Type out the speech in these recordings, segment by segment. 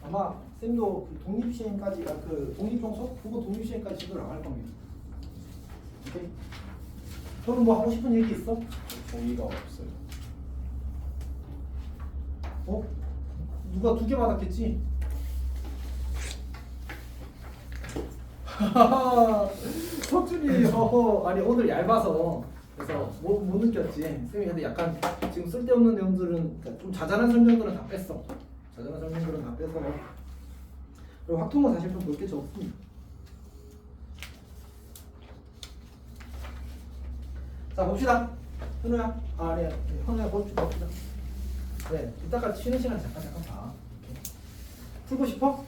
아마 쌤도 그 독립시행까지 그 독립종속 부분 독립시행까지 진도를 나갈 겁니다. 오케이? 너는 뭐 하고 싶은 얘기 있어? 종이가 없어요. 어? 누가 2개 받았겠지? 석준이 아니 오늘 얇아서 그래서 못 느꼈지. 쌤이 근데 약간 지금 쓸데없는 내용들은 그러니까 좀 자잘한 설명들은 다 뺐어. 자잘한 설명들은 다 빼서 그리고 확통은 사실 좀 볼 게 적습니다. 자 봅시다. 현우야, 네, 현우야 봅시다. 네, 이따가 쉬는 시간 잠깐 봐. 이렇게. 풀고 싶어?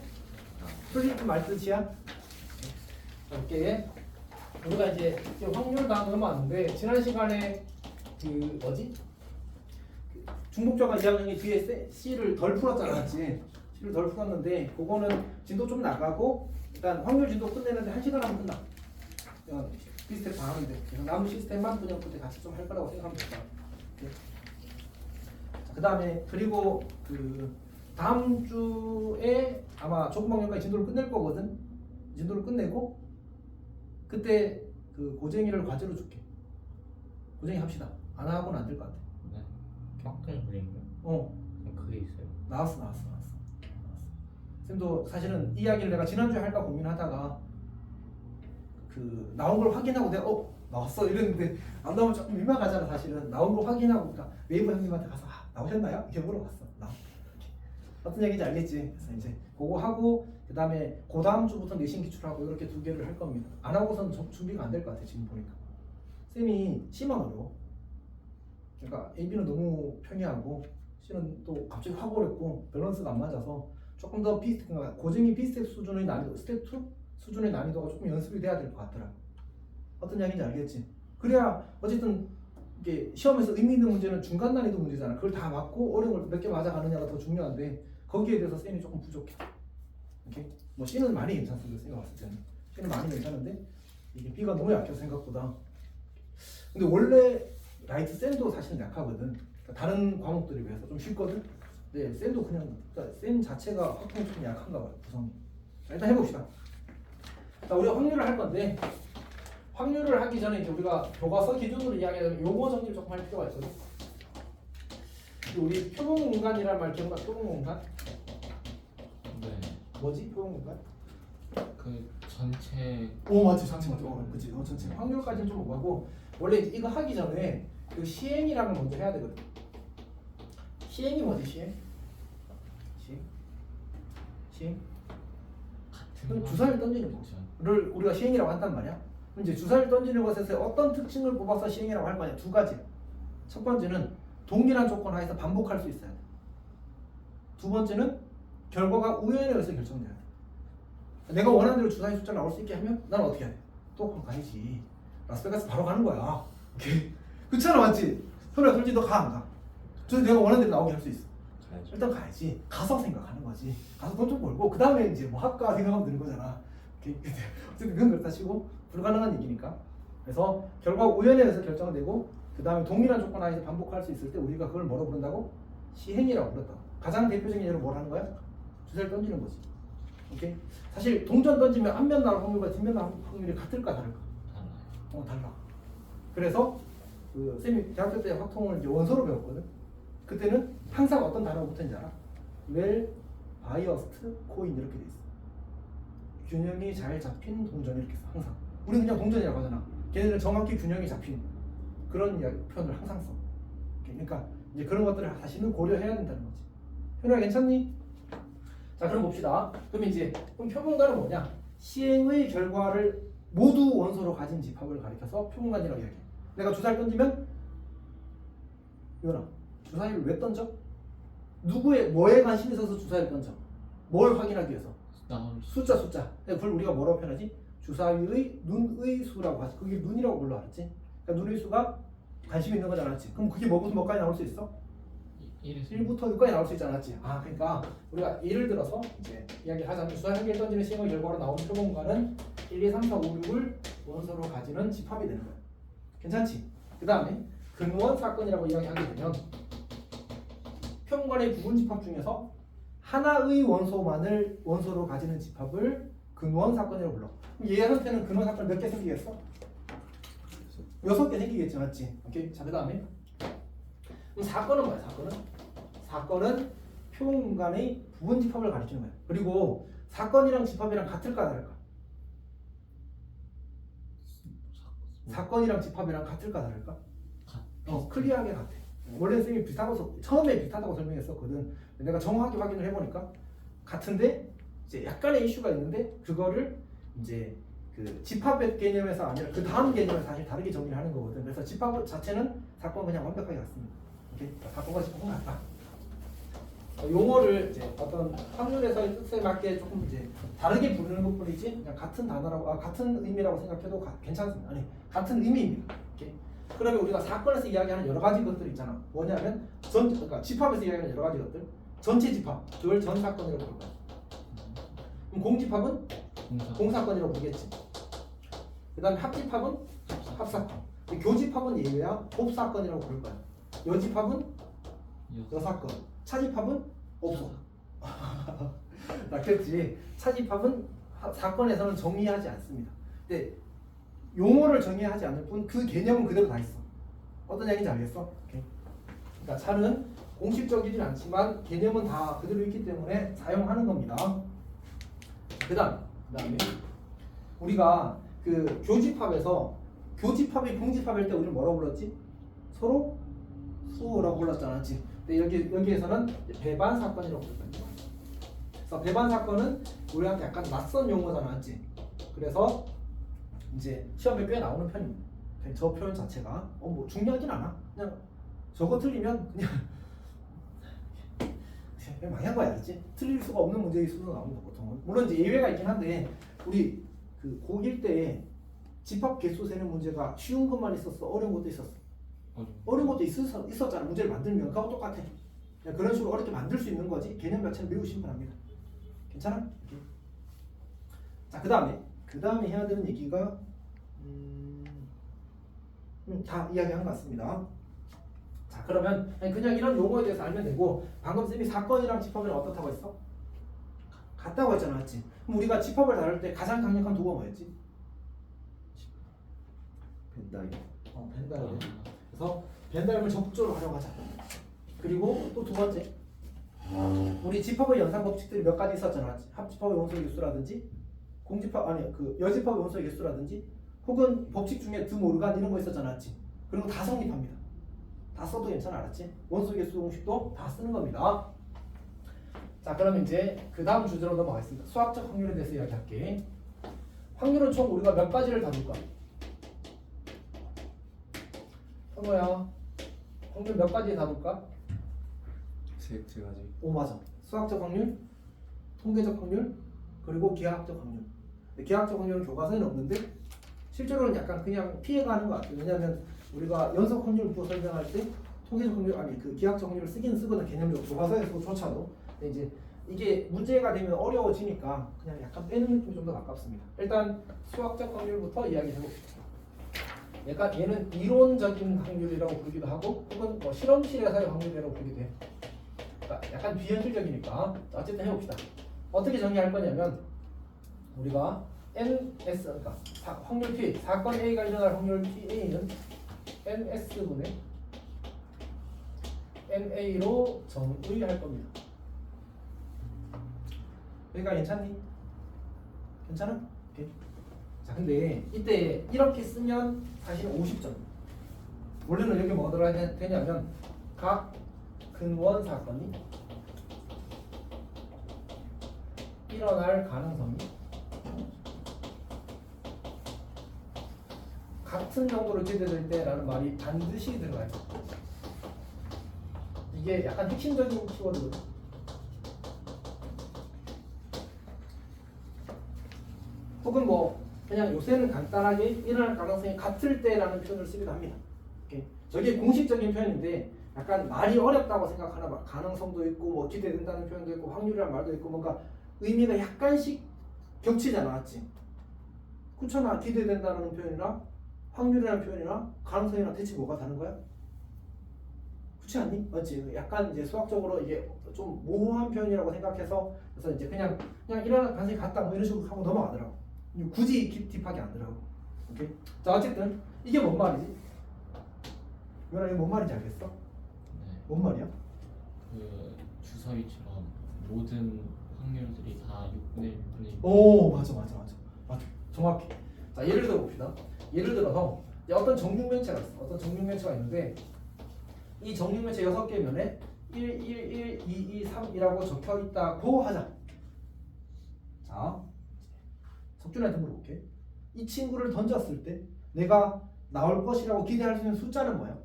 풀리지 말 뜻이야. 이렇게 우리가 이제 확률 다음으로 왔는데 지난 시간에 그 뭐지? 중복자가 2학년이 뒤에 C를 덜 풀었잖아, 맞지? C를 덜 풀었는데 그거는 진도 좀 나가고 일단 확률 진도 끝내는데 1시간 하면 끝나. 시스템 다 하면 돼. 그래서 남은 시스템만 그냥 그때 같이 좀 할 거라고 생각하면 될까. 그 다음에 그리고 그 다음 주에 아마 조금방역까지 진도를 끝낼 거거든. 진도를 끝내고 그때 그 고쟁이를 과제로 줄게. 고쟁이 합시다. 안 하고는 안 될 것 같아. 네. 확통 그림이요? 그게 있어요. 나왔어. 쌤도 사실은 이 이야기를 내가 지난주에 할까 고민하다가 그 나온 걸 확인하고 내가 나왔어 이랬는데 안 나오면 조금 민망하잖아. 사실은 나온 거 확인하고 그러니까 웨이브 형님한테 가서 나오셨나요? 이렇게 물어봤어. 어떤 얘기인지 알겠지? 그래서 이제 그거 하고 그 다음에 그 다음 주부터 내신 기출하고 이렇게 2개를 할 겁니다. 안 하고선 준비가 안 될 것 같아 지금 보니까. 쌤이 C만 어려워. 그러니까 AB는 너무 평이하고 C는 또 갑자기 확 어렵고 밸런스가 안 맞아서 조금 더 그러니까 고증이 비스텝 수준의 난이도, 스텝 2 수준의 난이도가 조금 연습이 돼야 될 것 같더라. 어떤 이야기인지 알겠지? 그래야 어쨌든 이게 시험에서 의미 있는 문제는 중간 난이도 문제잖아. 그걸 다 맞고 어려운 걸 몇 개 맞아가느냐가 더 중요한데 거기에 대해서 쌤이 조금 부족해. 오케이? 뭐 C는 많이 괜찮습니다. 쌤이 봤을 때는 C는 많이 괜찮은데 이게 B가 너무 약해서 생각보다. 근데 원래 라이트 쌤도 사실은 약하거든. 그러니까 다른 과목들에 비해서 좀 쉽거든. 네, 쌤도 그냥 그러니까 쌤 자체가 확통이 좀 약한가 봐요. 구성이. 자, 일단 해봅시다. 자, 우리가 확률을 할 건데 확률을 하기 전에 이제 우리가 교과서 기준으로 이야기하면 용어 정리를 조금 할 필요가 있거든. 우리 표본 공간이란 말 기억나? 표본 공간? 네. 뭐지? 표본 공간? 그 전체. 맞지, 전체. 그치. 전체. 확률까지는 좀 오가고 원래 이거 하기 전에 그 시행이라는 걸 먼저 해야 되거든. 시행이 뭐지? 시행? 같은 주사위를 던지는 거를 우리가 시행이라고 한단 말이야. 그럼 이제 주사위를 던지는 것에서 어떤 특징을 뽑아서 시행이라고 할 거냐? 2가지. 첫 번째는 동일한 조건 하에서 반복할 수 있어야 돼. 두 번째는 결과가 우연에 의해서 결정돼야 돼. 내가 원하는 대로 주사위 숫자가 나올 수 있게 하면 나는 어떻게 해야 돼? 또 그럼 가야지. 라스베가스 바로 가는 거야. 오케이. 그렇잖아, 맞지? 현우야, 솔직히 너 가 안 가? 그래서 내가 원하는 대로 나오게 할 수 있어. 가야죠. 일단 가야지. 가서 생각하는 거지. 가서 돈 좀 벌고 그 다음에 이제 뭐 할까 생각하면 되는 거잖아. 오케이. 어쨌든 그건 그렇다 치고 불가능한 얘기니까. 그래서 결과 우연에 의해서 결정되고 그 다음에 동일한 조건 하에서 반복할 수 있을 때 우리가 그걸 뭐라고 부른다고? 시행이라고 부른다. 가장 대표적인 예로 뭘 하는 거야? 주사를 던지는 거지. 오케이. 사실 동전 던지면 앞면 나올 확률과 뒷면 나올 확률이 같을까 다를까? 달라요. 달라. 그래서 그 쌤이 대학교 때 확통을 이제 원서로 배웠거든. 그때는 항상 어떤 단어가 붙었는지 알아? well, biased, coin 이렇게 돼 있어. 균형이 잘 잡힌 동전 이렇게 써. 항상. 우리 그냥 동전이라고 하잖아. 걔네는 정확히 균형이 잡힌 그런 표현을 항상 써. 그러니까 이제 그런 것들을 다시는 고려해야 된다는 거지. 현우야 괜찮니? 자, 그럼 봅시다. 그럼 표본관은 뭐냐? 시행의 결과를 모두 원소로 가진 집합을 가리켜서 표본관이라고 이야기해. 내가 주사를 던지면 유연아, 주사위를 왜 던져? 뭐에 관심이 있어서 주사위를 던져? 뭘 확인하기 위해서? 숫자. 그걸 우리가 뭐라고 표현하지? 주사위의 눈의 수라고 하지. 그게 눈이라고 불러, 알았지? 그러니까 눈의 수가 관심이 있는 거잖아, 알았지? 그럼 그게 뭐부터 뭐까지 나올 수 있어? 1부터 6까지 나올 수 있지 않았지? 그러니까 우리가 예를 들어서 이제 이야기를 하자면 주사위 한 개를 던지는 시행의 결과로 나온 표본관은 1, 2, 3, 4, 5, 6을 원소로 가지는 집합이 되는 거야. 괜찮지? 그 다음에 근원 사건이라고 이야기하게 되면 표본관의 부분 집합 중에서 하나의 원소만을 원소로 가지는 집합을 근원 사건이라고 불러. 그럼 얘 한테는 근원 사건 몇 개 생기겠어? 6개 생기겠지, 맞지? 오케이. 자, 그다음에 그럼 사건은 뭐야? 사건은 표본 간의 부분 집합을 가리키는 거야. 그리고 사건이랑 집합이랑 같을까 다를까? 사건이랑 집합이랑 같을까 다를까? 클리어하게 같아. 원래 선생님이 비슷하고 처음에 비슷하다고 설명했었거든. 내가 정확하게 확인을 해보니까 같은데 이제 약간의 이슈가 있는데 그거를 이제 그 집합의 개념에서 아니라 그 다음 개념을 사실 다르게 정리를 하는 거거든. 그래서 집합 자체는 사건 그냥 완벽하게 같습니다. 오케이? 사건과 집합은 같다. 용어를 이제 어떤 확률에서의 뜻에 맞게 조금 이제 다르게 부르는 것뿐이지 그냥 같은 단어라고 같은 의미라고 생각해도 괜찮습니다. 아니 같은 의미입니다. 오케이? 그러면 우리가 사건에서 이야기하는 여러 가지 것들 있잖아. 뭐냐면 그러니까 집합에서 이야기하는 여러 가지 것들 전체 집합 그걸 전 사건이라고 부를 거야. 그럼 공집합은 공사건이라고 부르겠지. 그다음에 합집합은 합사건. 교집합은 예외야 곱사건이라고 부를 거야. 여집합은 여사건. 차집합은 없어. 낫겠지. 차집합은 사건에서는 정의하지 않습니다. 근데 용어를 정의하지 않을 뿐 그 개념은 그대로 다 있어. 어떤 얘기인지 알겠어? 오케이. 그러니까 차는 공식적이진 않지만 개념은 다 그대로 있기 때문에 사용하는 겁니다. 그다음에 우리가 그 교집합에서 교집합이 공집합일 때 우리는 뭐라고 불렀지? 서로 수라고 불렀잖아, 그렇지? 근데 여기에서는 배반 사건이라고 부르거든요. 그래서 배반 사건은 우리한테 약간 낯선 용어잖아, 맞지? 그래서 이제 시험에 꽤 나오는 편입니다. 저 표현 자체가 뭐 중요하진 않아. 그냥 저거 틀리면 그냥 망한 거야, 알지? 틀릴 수가 없는 문제일 수도 나옵니다, 보통은. 물론 이제 예외가 있긴 한데 우리 그 고1 때 집합 개수 세는 문제가 쉬운 것만 있었어, 어려운 것도 있었어. 어려운 것도 있었잖아. 문제를 만들면 그하고 똑같아. 그냥 그런 식으로 어렵게 만들 수 있는 거지. 개념 자체는 매우 심플합니다. 괜찮아? 이렇게. 자, 그 다음에 해야 되는 얘기가 다 이야기한 것 같습니다. 자, 그러면 그냥 이런 용어에 대해서 알면 되고 방금 쌤이 사건이랑 집합이랑 어떻다고 했어? 같다고 했잖아, 맞지? 그럼 우리가 집합을 다룰 때 가장 강력한 도구가 뭐였지? 벤다임. 벤다임. 그래서 벤다임을 적절히 활용하자. 그리고 또 두 번째, 우리 집합의 연산 법칙들이 몇 가지 있었잖아. 합집합의 원소의 개수라든지, 공집합 아니 그 여집합의 원소의 개수라든지, 혹은 법칙 중에 드모르간 이런 거 있었잖아, 맞지? 그런 거 다 성립합니다. 다 써도 괜찮아, 알았지? 원소 개수 공식도 다 쓰는 겁니다. 자, 그럼 이제 그 다음 주제로 넘어가겠습니다. 수학적 확률에 대해서 이야기할게. 확률은 총 우리가 몇 가지를 다룰까? 뭐야? 확률 몇 가지 다룰까? 세 가지. 오, 맞아. 수학적 확률, 통계적 확률, 그리고 기하학적 확률. 기하학적 확률은 교과서에는 없는데 실제로는 약간 그냥 피해가는 것 같아요. 왜냐하면 우리가 연속 확률부터 설명할 때 통계적 확률 아니 그 기하학적 확률을 쓰긴 쓰거든, 개념적으로 교과서에서조차도. 근데 이제 이게 문제가 되면 어려워지니까 그냥 약간 빼는 느낌이 좀 더 가깝습니다. 일단 수학적 확률부터 이야기해봅시다. 약간 얘는 이론적인 확률이라고 부르기도 하고 혹은 뭐 실험실에서의 확률이라고 부르기도 해. 그러니까 약간 비현실적이니까 어쨌든 해봅시다. 어떻게 정의할 거냐면 우리가 NS 그러니까 확률 P 사건 A가 일어날 확률 PA는 NS분의 NA로 정의할 겁니다. 여기가 괜찮니? 괜찮아? 오케이. 자, 근데 이때 이렇게 쓰면 사실 50점. 원래는 여기 뭐가 들어가야 되냐면 각 근원 사건이 일어날 가능성이 같은 정도로 기대될 때라는 말이 반드시 들어가야 돼. 이게 약간 핵심적인 키워드거든. 혹은 뭐 그냥 요새는 간단하게 일어날 가능성이 같을 때라는 표현을 쓰기도 합니다. 오케이. 저게 공식적인 표현인데 약간 말이 어렵다고 생각하나 봐. 가능성도 있고 뭐 기대된다는 표현도 있고 확률이란 말도 있고 뭔가 의미가 약간씩 겹치잖아, 맞지? 그렇잖아. 기대된다는 표현이랑 확률이라는 표현이랑 가능성이랑 대체 뭐가 다른 거야? 그렇지 않니? 맞지? 약간 이제 수학적으로 이게 좀 모호한 표현이라고 생각해서 그래서 이제 그냥 일어나는 가능성이 같다 뭐 이런 식으로 하고 넘어가더라고. 굳이 딥하게 안 들어가고. 오케이. 자 어쨌든 이게 뭔 말이지? 유연아 이게 뭔 말인지 알겠어? 네. 뭔 말이야? 그 주사위처럼 모든 확률들이 다 6분의 1분의 1. 오 맞아 정확해. 자 예를 들어 봅시다. 예를 들어서 이제 어떤 정육면체가 있어. 어떤 정육면체가 있는데 이 정육면체 6개 면에 1, 1, 1, 2, 2, 3이라고 적혀 있다고 하자. 자 석준한테 물어볼게. 이 친구를 던졌을 때 내가 나올 것이라고 기대할 수 있는 숫자는 뭐야?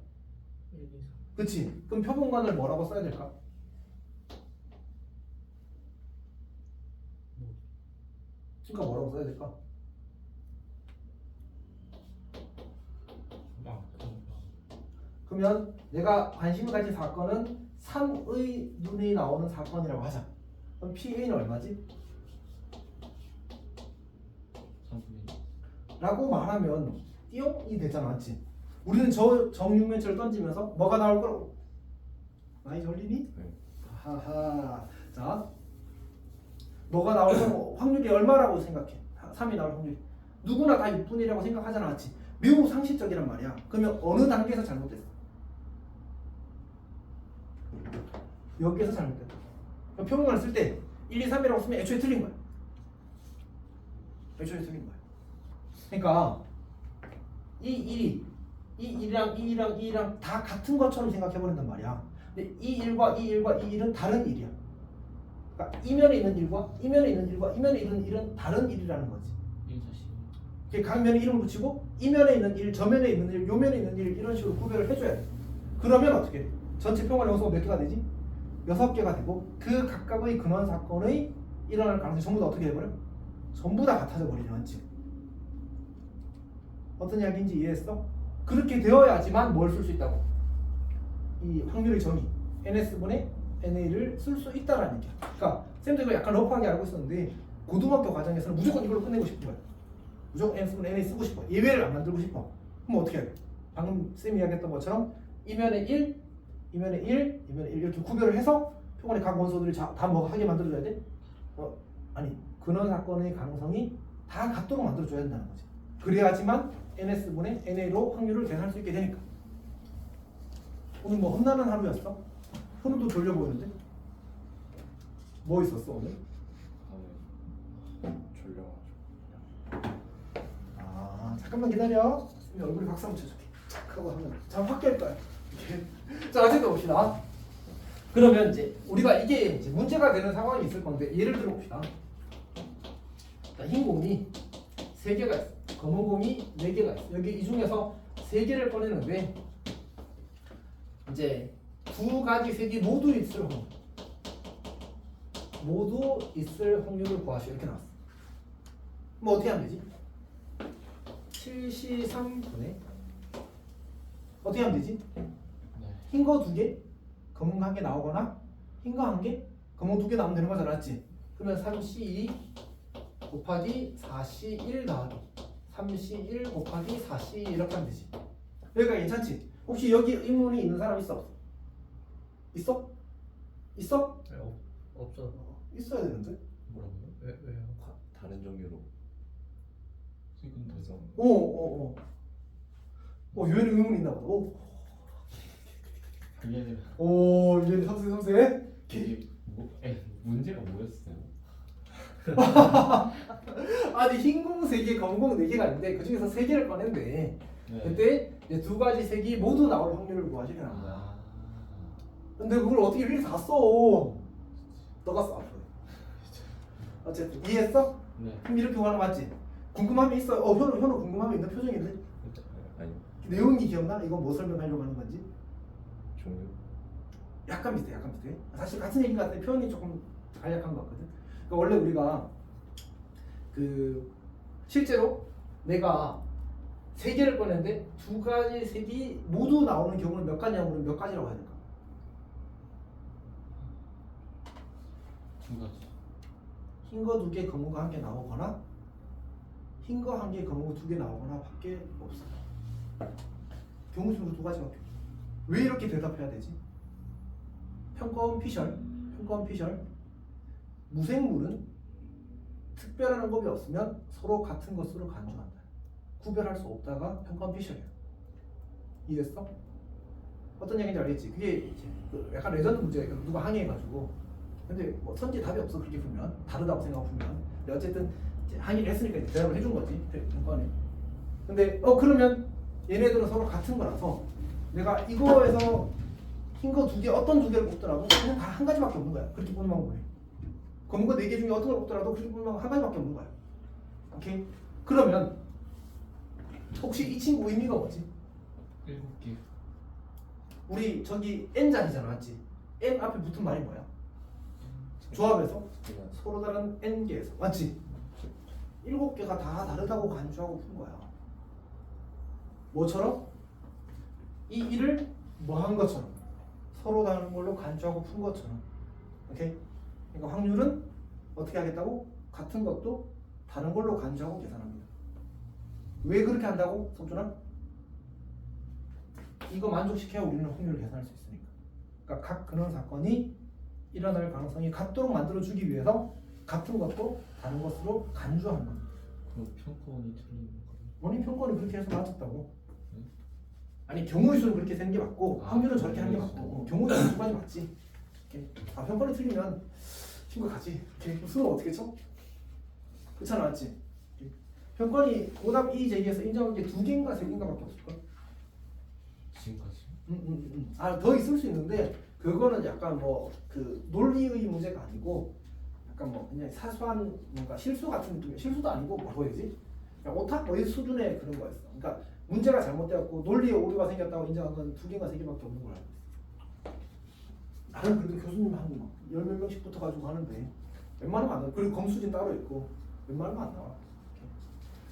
1, 2, 3. 그치? 그럼 표본관을 뭐라고 써야 될까? 그러니까 뭐라고 써야 될까? 그러면 내가 관심을 가진 사건은 3의 눈이 나오는 사건이라고 하자. 그럼 PA는 얼마지? 3분의 1. 라고 말하면 띠용이 되잖아, 맞지? 우리는 저 정육면체를 던지면서 뭐가 나올 거라고 많이 졸리니? 네. 하하. 자, 뭐가 나올 거라고 확률이 얼마라고 생각해? 3이 나올 확률이 누구나 다 6분이라고 생각하잖아, 맞지? 매우 상식적이란 말이야. 그러면 어느 단계에서 잘못됐어? 여기에서 잘못됐다. 그럼 표본관을 쓸 때 1, 2, 3이라고 쓰면 애초에 틀린 거야. 애초에 틀린 거야. 그러니까 이 1이랑 2랑 2랑 다 같은 것처럼 생각해버린단 말이야. 근데 이 1과 이 1과 이 1은 다른 1이야. 그러니까 이면에 있는 1과 이면에 있는 1과 이면에 있는 1은 다른 1이라는 거지. 1, 4, 10. 이렇게 각 면에 이름을 붙이고 이면에 있는 1, 저면에 있는 1, 요면에 있는 1 이런 식으로 구별을 해줘야 돼. 그러면 어떻게 돼? 전체 평균 영수가 몇 개가 되지? 6개가 되고 그 각각의 근원 사건의 일어날 가능성이 전부 다 어떻게 돼버려? 전부 다 같아져 버리죠, 맞지? 어떤 이야기인지 이해했어? 그렇게 되어야지만 뭘 쓸 수 있다고? 이 확률의 정의 NS분의 NA를 쓸 수 있다라는 얘기야. 그러니까 쌤도 이거 약간 러프하게 알고 있었는데 고등학교 과정에서는 무조건 이걸로 끝내고 싶은 거야. 무조건 NS분의 NA 쓰고 싶어. 예외를 안 만들고 싶어. 그럼 어떻게 해야 돼? 방금 쌤이 이야기했던 것처럼 이면에 1, 이면에 1, 이면에 1 이렇게 구별을 해서 표본의 각 원소들이 다 뭐 하게 만들어줘야 돼? 아니 근원 사건의 가능성이 다 같도록 만들어줘야 된다는 거지. 그래야지만 NS분의 NA로 확률을 계산할 수 있게 되니까. 오늘 뭐 험난한 하루였어? 현우도 졸려 보이는데? 뭐 있었어 오늘? 졸려가지고 아 잠깐만 기다려. 쌤이 얼굴에 박수 한번 쳐줄게. 착 하고 하면 잠확 깰 거야. 자 어쨌든 봅시다. 그러면 이제 우리가 이게 이제 문제가 되는 상황이 있을 건데 예를 들어 봅시다. 자, 흰 공이 3개가 있어. 검은 공이 4개가 있어. 여기 이 중에서 3개를 꺼내는데 이제 2가지 색이 모두 있을 확률. 모두 있을 확률을 구하시오. 이렇게 나왔어. 그럼 어떻게 하면 되지? 7C3분의 어떻게 하면 되지? 네. 흰 거 2개, 검은 거 1개 나오거나 흰 거 1개, 검은 2개 나오면 되는 거잖아, 맞지? 그러면 3C2 곱하기 4C1 더하기 3C1 곱하기 4C 이렇게 하면 되지. 여기가 괜찮지? 혹시 여기 의문이 있는 사람 있어? 없어? 있어? 있어? 네, 없어. 있어야 되는데? 뭐라고요? 왜요? 다른 종류로 지금 돼서. 유엔이 의문이 있나 보다. 알려드려. 유엔이 섬세. 이게 문제가 뭐였어요? 아니 흰공 3개, 검은공 4개가 있는데 그 중에서 3개를 꺼낸대. 네. 그때 이제 2가지 색이 모두 나올 확률을 구하시라는 거야. 아. 근데 그걸 어떻게 일일이 다 써? 너가 써 앞으로. 어쨌든 이해했어? 네. 그럼 이렇게 구하는 거 맞지? 궁금함이 있어요? 현우 궁금함이 있는 표정인데? 아니 내용이 기억나? 이건 뭐 설명하려고 하는 건지? 종류 약간 비슷해. 사실 같은 얘기 같은데 표현이 조금 간략한 것 같거든. 그러니까 원래 우리가 그 실제로 내가 3개를 꺼냈는데 2가지 색이 모두 나오는 경우는 몇 가지냐고 그러면 몇 가지라고 해야 될까? 2가지. 흰 거 2개, 검은 거 1개 나오거나 흰 거 1개, 검은 거 2개 나오거나 밖에 없어. 경우 중으로 2가지밖에 없어. 왜 이렇게 대답해야 되지? 평가원 피셜 무생물은 특별한 법이 없으면 서로 같은 것으로 간주한다. 구별할 수 없다가 평가원 피셜이야. 이해했어? 어떤 얘기인지 알겠지? 그게 이제 그 약간 레전드 문제야. 누가 항의해가지고. 근데 뭐 선지 답이 없어 그렇게 보면 다르다고 생각하면. 근데 어쨌든 이제 항의를 했으니까 이제 대답을 해준 거지 평가원에. 근데 그러면 얘네들은 서로 같은 거라서 내가 이거에서 흰 거 두 개 어떤 두 개를 뽑더라도 그냥 다 한 가지밖에 없는 거야. 그렇게 보는 방법이. 검은 거 네 개 중에 어떤 걸 뽑더라도 그렇게 보는 방법 한 가지밖에 없는 거야. 오케이? 그러면 혹시 이 친구 의미가 뭐지? 7개. 우리 저기 n 자리잖아, 맞지? n 앞에 붙은 말이 뭐야? 조합에서 서로 다른 n 개에서, 맞지? 7개가 다 다르다고 간주하고 푼 거야. 뭐처럼? 이 일을 뭐 한 것처럼 서로 다른 걸로 간주하고 푼 것처럼. 오케이? 그러니까 확률은 어떻게 하겠다고? 같은 것도 다른 걸로 간주하고 계산합니다. 왜 그렇게 한다고? 성준아? 이거 만족시켜야 우리는 확률을 계산할 수 있으니까. 그러니까 각 근원 사건이 일어날 가능성이 같도록 만들어주기 위해서 같은 것도 다른 것으로 간주하는 겁니다. 그럼 평가원이 틀린 건가요? 원인 평가는 그렇게 해서 맞췄다고. 아니 경우의 수는 그렇게 되는 게 맞고 확률은 저렇게 하는 게 맞고 경우의 수는 두 가지 맞지. 이렇게. 평가를 틀리면 심각하지. 이렇게 수는 어떻게 쳐? 그렇잖아, 맞지? 평가이 오답 E 제기해서 인정한 게 2개인가 3개인가밖에 없을걸? 지금까지? 더 있을 수 있는데 그거는 약간 뭐 그 논리의 문제가 아니고 약간 뭐 그냥 사소한 뭔가 실수 같은 느낌. 실수도 아니고 뭐라고 해야지? 그냥 오타 거의 수준의 그런 거였어. 그러니까 문제가 잘못되었고 논리에 오류가 생겼다고 인정한 건 2개인가 3개밖에 없는 걸 알고 있어. 나는 그래도 교수님 한 10몇 명씩 붙어가지고 하는데 웬만하면 안 나와. 그리고 검수진 따로 있고 웬만하면 안 나와.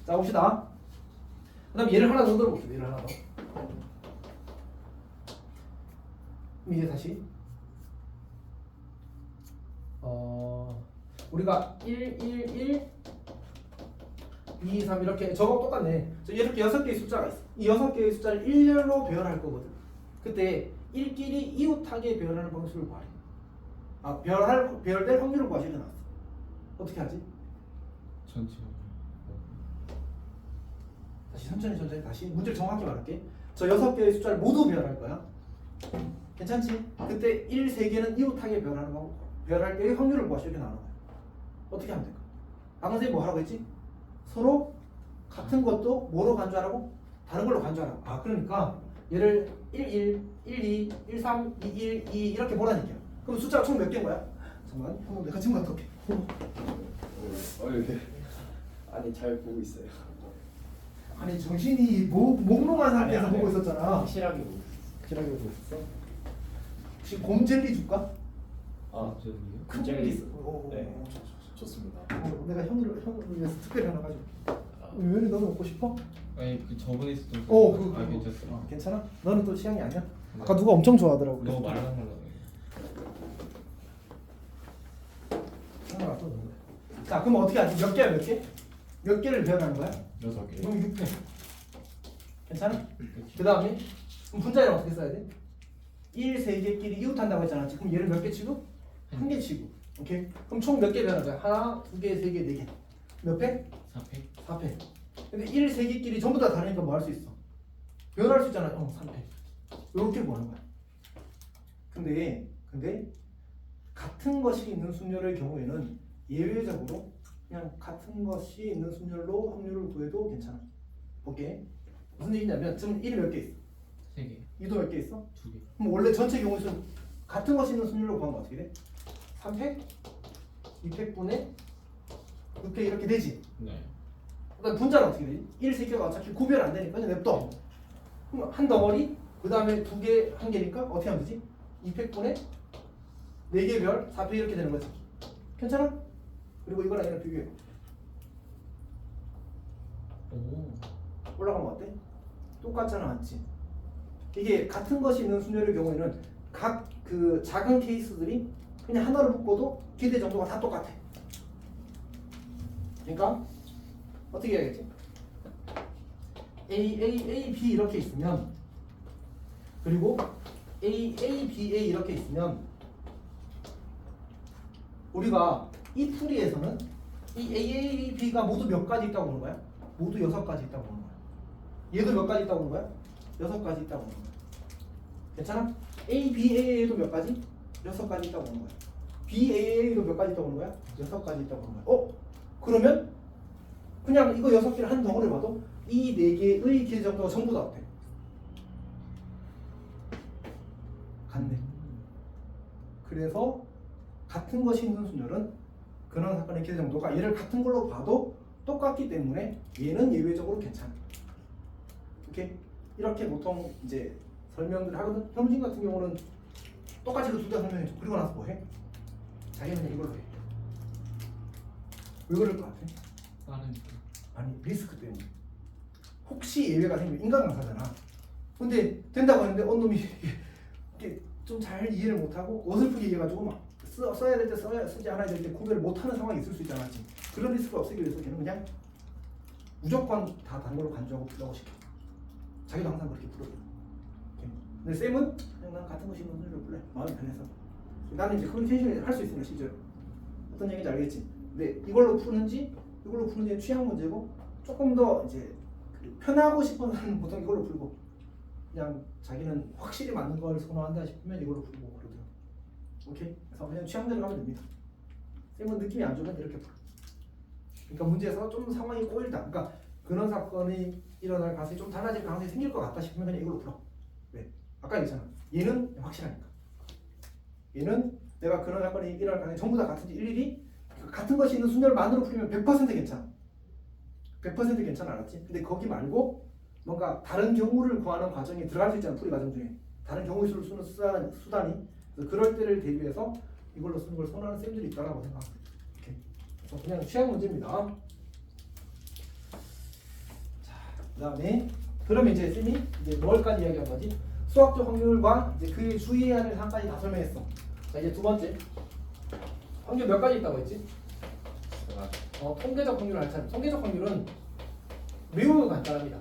자 봅시다. 그 다음 예를 하나 더 들어볼게요. 예를 하나 더. 그럼 이제 다시 우리가 1, 1, 1, 2, 3 이렇게 저거 똑같네. 이렇게 6개의 숫자가 있어. 이 6개의 숫자를 일렬로 배열할 거거든. 그때 1끼리 이웃하게 배열하는 방식을 구하래. 배열될 확률을 구하시려 나왔어. 어떻게 하지? 전체. 다시 천천히 다시 문제를 정확히 말할게. 저 6개의 숫자를 모두 배열할 거야. 괜찮지? 그때 1, 3개는 이웃하게 배열하는 거고 배열할 때의 확률을 구하시려 이렇게 나오는 거야. 어떻게 하면 될까? 아까 선생님이 뭐 하라고 했지? 서로 같은 것도 뭐로 간주하라고? 다른 걸로 간주하라고. 그러니까 얘를 1, 1, 1, 2, 1, 3, 2, 1, 2 이렇게 보라는 얘기야. 그럼 숫자가 총 몇 개인 거야? 잠깐만, 한번 내가 지금 갔다 올게. 이렇게 아니 잘 보고 있어요. 아니 정신이 몽롱한 상태에서 보고 있었잖아. 확실하게 보고 있어요. 확실하게 보고 있었어? 혹시 곰젤리 줄까? 저기요? 큰 젤리. 젤리 있어. 네, 좋습니다. 내가 형을 위해서 특별히 하나 가지고. 왜 너도 먹고 싶어? 아니 그 저번에 있었던 괜찮어. 괜찮아? 너는 또 취향이 아니야? 아까 누가 엄청 좋아하더라고. 너무 말랑말랑해. 하나 또 넣은 거야. 자, 그럼 어떻게 하지? 몇 개야, 몇 개? 몇 개를 배열하는 거야? 6개. 그럼 6개. 괜찮아? 그 다음에 그럼 분자를 어떻게 써야 돼? 1, 3개끼리 이웃한다고 했잖아. 그럼 얘를 몇 개 치고? 1개 치고. 오케이? 그럼 총 몇 개 배열할 거야? 하나, 2개, 3개, 4개. 몇 배? 4팩. 4패. 근데 1, 3개끼리 전부 다 다르니까 뭐 할 수 있어? 배열할 수 있잖아. 3패. 이렇게 구하는 거야. 근데 같은 것이 있는 순열의 경우에는 예외적으로 그냥 같은 것이 있는 순열로 확률을 구해도 괜찮아. 오케이. 무슨 얘기냐면 지금 1이 몇 개 있어? 3개. 2도 몇 개 있어? 2개. 그럼 원래 전체 경우의 수는 같은 것이 있는 순열로 구하면 어떻게 돼? 3팩? 2팩분의 6팩 이렇게 되지? 네. 그다음 분자는 어떻게 되지? 1, 3개가 어차피 구별 안 되니까 그냥 냅둬. 그럼 한 덩어리 그 다음에 2개 한 개니까 어떻게 하면 되지? 2팩분의 4개 별 4팩 이렇게 되는 거지. 괜찮아? 그리고 이거랑 이거랑 비교해. 오. 올라가면 어때? 똑같잖아, 맞지? 이게 같은 것이 있는 순열의 경우에는 각 그 작은 케이스들이 그냥 하나를 묶어도 기대 정도가 다 똑같아. 그러니까 어떻게 해야겠지? A, A, A, B 이렇게 있으면 그리고 A, A, B, A 이렇게 있으면 우리가 이 풀이에서는 이 A, B가 모두 몇 가지 있다고 보는 거야? 모두 6가지 있다고 보는 거야. 얘도 몇 가지 있다고 보는 거야? 6가지 있다고 보는 거야. 괜찮아? A, B, A도 몇 가지? 6가지 있다고 보는 거야. B, A도 몇 가지 있다고 보는 거야? 6가지 있다고 보는 거야. 그러면 그냥 이거 6개를 한 덩어리를 봐도 이 4개의 길 정도가 전부 다 어때? 같네. 그래서 같은 것이 있는 순열은 근원 사건의 길 정도가 얘를 같은 걸로 봐도 똑같기 때문에 얘는 예외적으로 괜찮아. 오케이? 이렇게 보통 이제 설명들을 하거든. 현무진 같은 경우는 똑같이 그 둘 다 설명해줘. 그리고 나서 뭐 해? 자기는 그냥 이걸로 해. 왜 그럴 것 같아? 아니 리스크 때문에. 혹시 예외가 생기면 인간 강사잖아. 근데 된다고 했는데 놈이 이게 좀 잘 이해를 못하고 어설프게 얘기해가지고 막 써야 될 때 쓰지 않아야 될 때 구별을 못하는 상황이 있을 수 있잖아. 지금. 그런 리스크가 없애기 위해서 걔는 그냥 무조건 다 다른 걸로 간주하고 풀라고 시켜. 자기도 항상 그렇게 풀어줘. 근데 쌤은 그냥 난 같은 것이 있는 순위로 풀래. 마음이 편해서. 나는 이제 커뮤니케이션을 할 수 있으니까 실제로 어떤 얘기인지 알겠지. 근데 이걸로 푸는지 취향 문제고 조금 더 이제 그 편하고 싶은 사람은 보통 이걸로 풀고 그냥 자기는 확실히 맞는 걸 선호한다 싶으면 이걸로 풀고 그러더라고. 오케이? 그래서 그냥 취향대로 하면 됩니다. 쌤은 느낌이 안 좋으면 이렇게 풀어. 그러니까 문제에서 좀 상황이 꼬일다. 그러니까 근원 사건이 일어날 가능성이 좀 달라질 가능성이 생길 것 같다 싶으면 그냥 이걸로 풀어. 왜? 아까 얘기했잖아. 얘는 확실하니까. 얘는 내가 근원 사건이 일어날 가능성이 전부 다 같은지 일일이 같은 것이 있는 순열만으로 풀리면 100% 괜찮아. 100% 괜찮아, 알았지? 근데 거기 말고 뭔가 다른 경우를 구하는 과정에 들어갈 수 있잖아. 풀이 과정 중에 다른 경우의 수를 쓰는 수단이. 그래서 그럴 때를 대비해서 이걸로 쓰는 걸 선호하는 쌤들이 있다라고 생각합니다. 이렇게. 그래서 그냥 취향 문제입니다. 자, 그다음에 그러면 이제 쌤이 이제 뭘까지 이야기한 거지? 수학적 확률과 이제 그에 주의해야 될 사항까지 다 설명했어. 자, 이제 두 번째 확률 몇 가지 있다고 했지? 통계적 확률을 할 차례. 통계적 확률은 매우 간단합니다.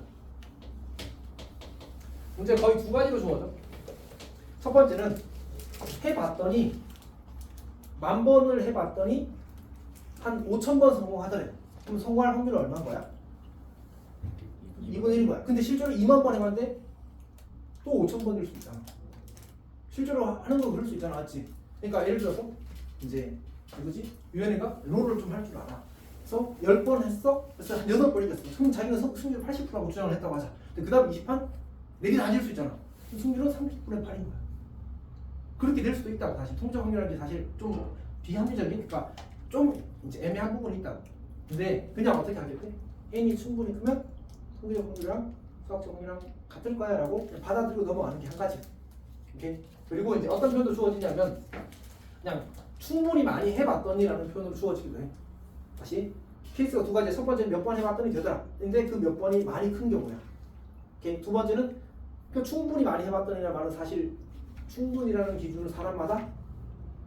문제 거의 두 가지로 주어져. 첫 번째는 해봤더니 10,000번을 해봤더니 한 5,000번 성공하더래. 그럼 성공할 확률은 얼마인 거야? 2분의 1인 거야. 근데 실제로 20,000번 해봤는데 또 5,000번일 수 있잖아. 실제로 하는 거 그럴 수 있잖아, 맞지? 그러니까 예를 들어서 이제 누구지? 유연이가 롤을 좀 할 줄 알아. 그래서 10번 했어. 그래서 한 8번 이겼어. 그럼 자기는 승률 80%라고 주장을 했다고 하자. 근데 그 다음 20판 4개 다 질 수 있잖아. 승률은 30분의 8인 거야. 그렇게 될 수도 있다고. 사실 통적 확률이라는 게 사실 좀 비합리적인, 그러니까 좀 이제 애매한 부분이 있다고. 근데 그냥 어떻게 하겠대? n이 충분히 크면 통계적 확률이랑 수학적 확률이랑 같을 거야 라고 받아들이고 넘어가는 게 한 가지. 오케이? 그리고 이제 어떤 표현도 주어지냐면 그냥 충분히 많이 해봤더니라는 표현으로 주어지기도 해. 다시 케이스가 두 가지. 첫 번째는 몇 번 해봤더니 되더라. 근데 그 몇 번이 많이 큰 경우야. 오케이? 두 번째는 그 충분히 많이 해봤더니라는 말은 사실 충분이라는 기준은 사람마다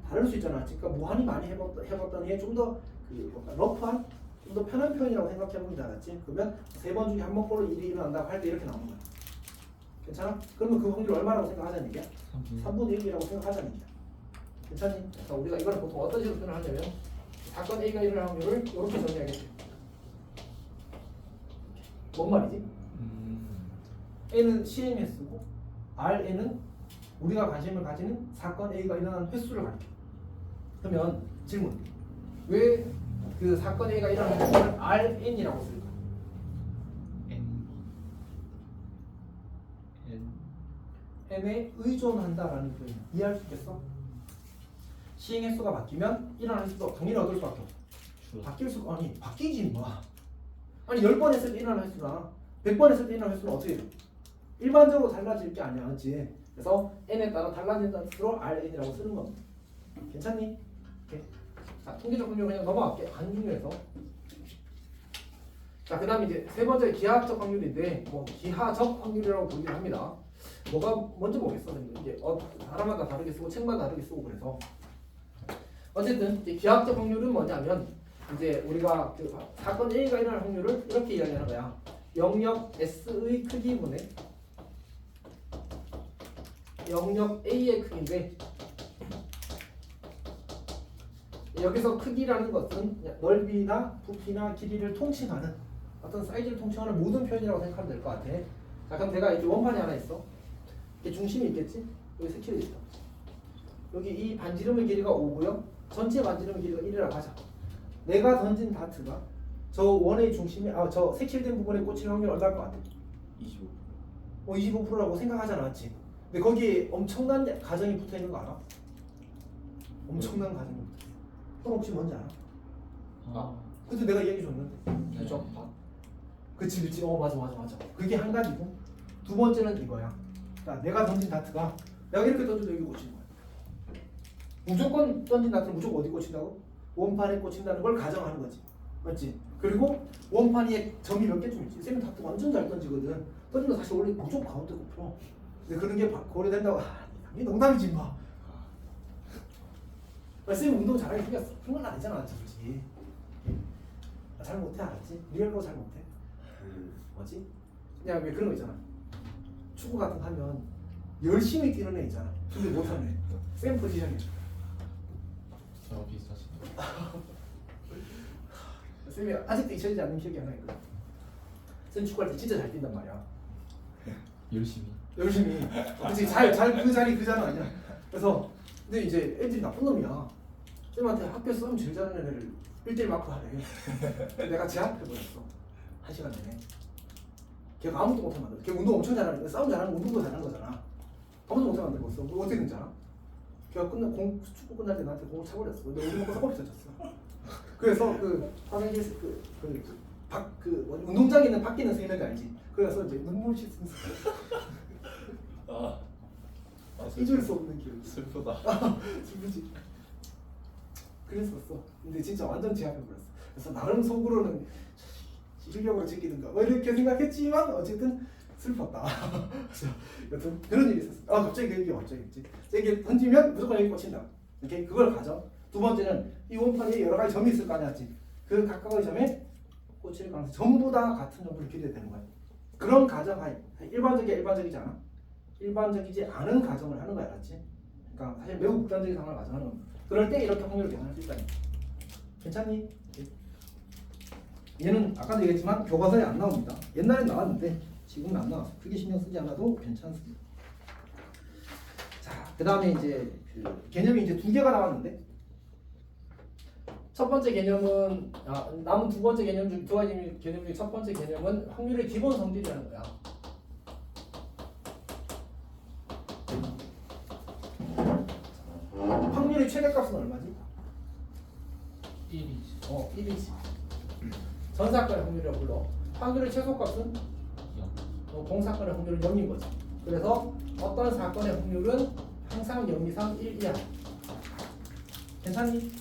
다를 수 있잖아. 그러니까 무한히 많이 해봤더니에 좀 더 그 러프한, 좀 더 편한 표현이라고 생각해보면 돼, 알았지? 그러면 3번 중에 한 번 꼴로 일이 일어난다고 할 때 이렇게 나오는 거야. 괜찮아? 그러면 그 확률 얼마라고 생각하자는 얘기야? 3분의 1이라고 생각하자는 얘기야. 괜찮니? 그래서 우리가 이거를 보통 어떤 식으로 표현을 하냐면 사건 A가 일어날 확률을 이렇게 정리하겠지. 뭔 말이지? N은 CMS고 RN은 우리가 관심을 가지는 사건 A가 일어난 횟수를 가리켜. 그러면 질문. 왜 그 사건 A가 일어난 횟수를 RN이라고 쓸까? N에 의존한다라는 표현 이해할 수 있겠어? 시행 횟수가 바뀌면 일어나는 횟수도 당연히 어떨 수밖에 없어. 바뀔 수가 아니 바뀌지 뭐. 아니 10번 했을 때 일어나는 횟수랑 100번 했을 때 일어나는 횟수는 어떻게 돼? 일반적으로 달라질 게 아니야, 그렇지? 그래서 n에 따라 달라진다는 뜻으로 RN이라고 쓰는 겁니다. 괜찮니? 오케이. 자, 통계적 확률 그냥 넘어갈게. 안 중요해서. 자, 그다음에 이제 세 번째 기하학적 확률인데 뭐 기하적 확률이라고 부르긴 합니다. 뭐가 먼저 보겠어. 이게 사람마다 다르게 쓰고 책마다 다르게 쓰고 그래서 어쨌든 이제 기하학적 확률은 뭐냐면 이제 우리가 그 사건 A가 일어날 확률을 이렇게 이야기하는 거야. 영역 S의 크기분의 영역 A의 크기인데 여기서 크기라는 것은 넓이나 부피나 길이를 통칭하는 어떤 사이즈를 통칭하는 모든 표현이라고 생각하면 될 것 같아. 자, 그럼 내가 이제 원판이 하나 있어. 이게 중심이 있겠지? 여기 색칠이 있어. 여기 이 반지름의 길이가 5고요. 전체 반지름의 길이가 1이라고 하자. 내가 던진 다트가 저 원의 중심에 저 색칠된 부분에 꽂힐 확률이 얼마일 것 같아? 25. 25%라고 생각하지 않았지? 근데 거기에 엄청난 가정이 붙어 있는 거 알아? 엄청난 가정이 붙어 있어. 형 혹시 뭔지 알아? 그때 내가 얘기 줬는데. 그죠? 그치. 맞아. 그게 한 가지고 두 번째는 이거야. 그러니까 내가 던진 다트가 내가 이렇게 던져도 여기 꽂히는 거야. 무조건 던진 다트는 무조건 어디 꽂힌다고? 원판에 꽂힌다는 걸 가정하는 거지. 맞지? 그리고 원판에 점이 몇 개쯤 있지. 쌤은 다트 완전 잘 던지거든. 던지면 사실 원래 무조건 가운데 꼽혀. 근데 그런 게 고려된다고. 이게 농담이지 마. 쌤 운동 잘하게 생겼어. 그런 건 아니잖아, 솔직히. 잘 못해, 알았지? 리얼로 잘 못해. 뭐지? 그냥 왜 그런 거 있잖아. 축구 같은 거 하면 열심히 뛰는 애 있잖아. 근데 못하는 애. 쌤 포지션이야. 저랑 비슷하시네요. 쌤이 아직도 잊혀지지 않는 기억이 하나 있거든. 쌤 축구할 때 진짜 잘 뛴단 말이야. 열심히. 그치? 잘 그 자리 그 자리 아니야. 그래서 근데 이제 애들이 나쁜 놈이야. 쌤한테 학교에서 싸움 제일 잘하는 애를 1대1 마크 하래. 내가 제압해버렸어. 1시간 내내. 걔가 아무것도 못하게 만들어. 걔 운동 엄청 잘하는 거야. 싸움 잘하는 거 운동도 잘하는 거잖아. 아무도 못하게 만들고 있어. 어떻게 된지 알아? 걔가 축구 끝날 때 나한테 공을 차버렸어. 근데 우리 먹고 사고를 쳤어. 그래서 그 화장실 운동장에 있는 밖에 있는 세면대 알지? 그래서 이제 눈물 씻으면서 잊을 수 없는 기억. 슬프다. 슬프지. 그랬었어. 근데 진짜 완전 제압해버렸어. 그래서 나름 속으로는 실력으로 지키든가 뭐 이렇게 생각했지만 어쨌든 슬펐다. 여튼 그런 일이 있었어. 갑자기 그 얘기가 갑자기 있지. 세게 던지면 무조건 여기 꽂힌다. 이렇게 그걸 가져. 두 번째는 이 원판에 여러 가지 점이 있을 거 아니야. 그 각각의 점에 꽂힐 가능성 전부 다 같은 정도로 기대되는 거야. 그런 가정하에 일반적이지 않아? 일반적이지 않은 가정을 하는 거야, 알았지? 그러니까 사실 매우 극단적인 상황을 가정하는 겁니다. 그럴 때 이렇게 확률을 계산할 수 있다니. 괜찮니? 얘는 아까도 얘기했지만 교과서에 안 나옵니다. 옛날엔 나왔는데 지금은 안 나와서 크게 신경 쓰지 않아도 괜찮습니다. 자, 그 다음에 이제 그 개념이 이제 두 개가 나왔는데 첫 번째 개념은 남은 두 번째 개념 중 두 가지 개념 중 첫 번째 개념은 확률의 기본 성질이라는 거야. 확률의 최대값은 얼마지? 1이지. 1이지. 전 사건의 확률이라고 불러. 확률의 최소값은 0. 공사건의 확률은 0인 거지. 그래서 어떤 사건의 확률은 항상 0 이상 1 이하. 괜찮니?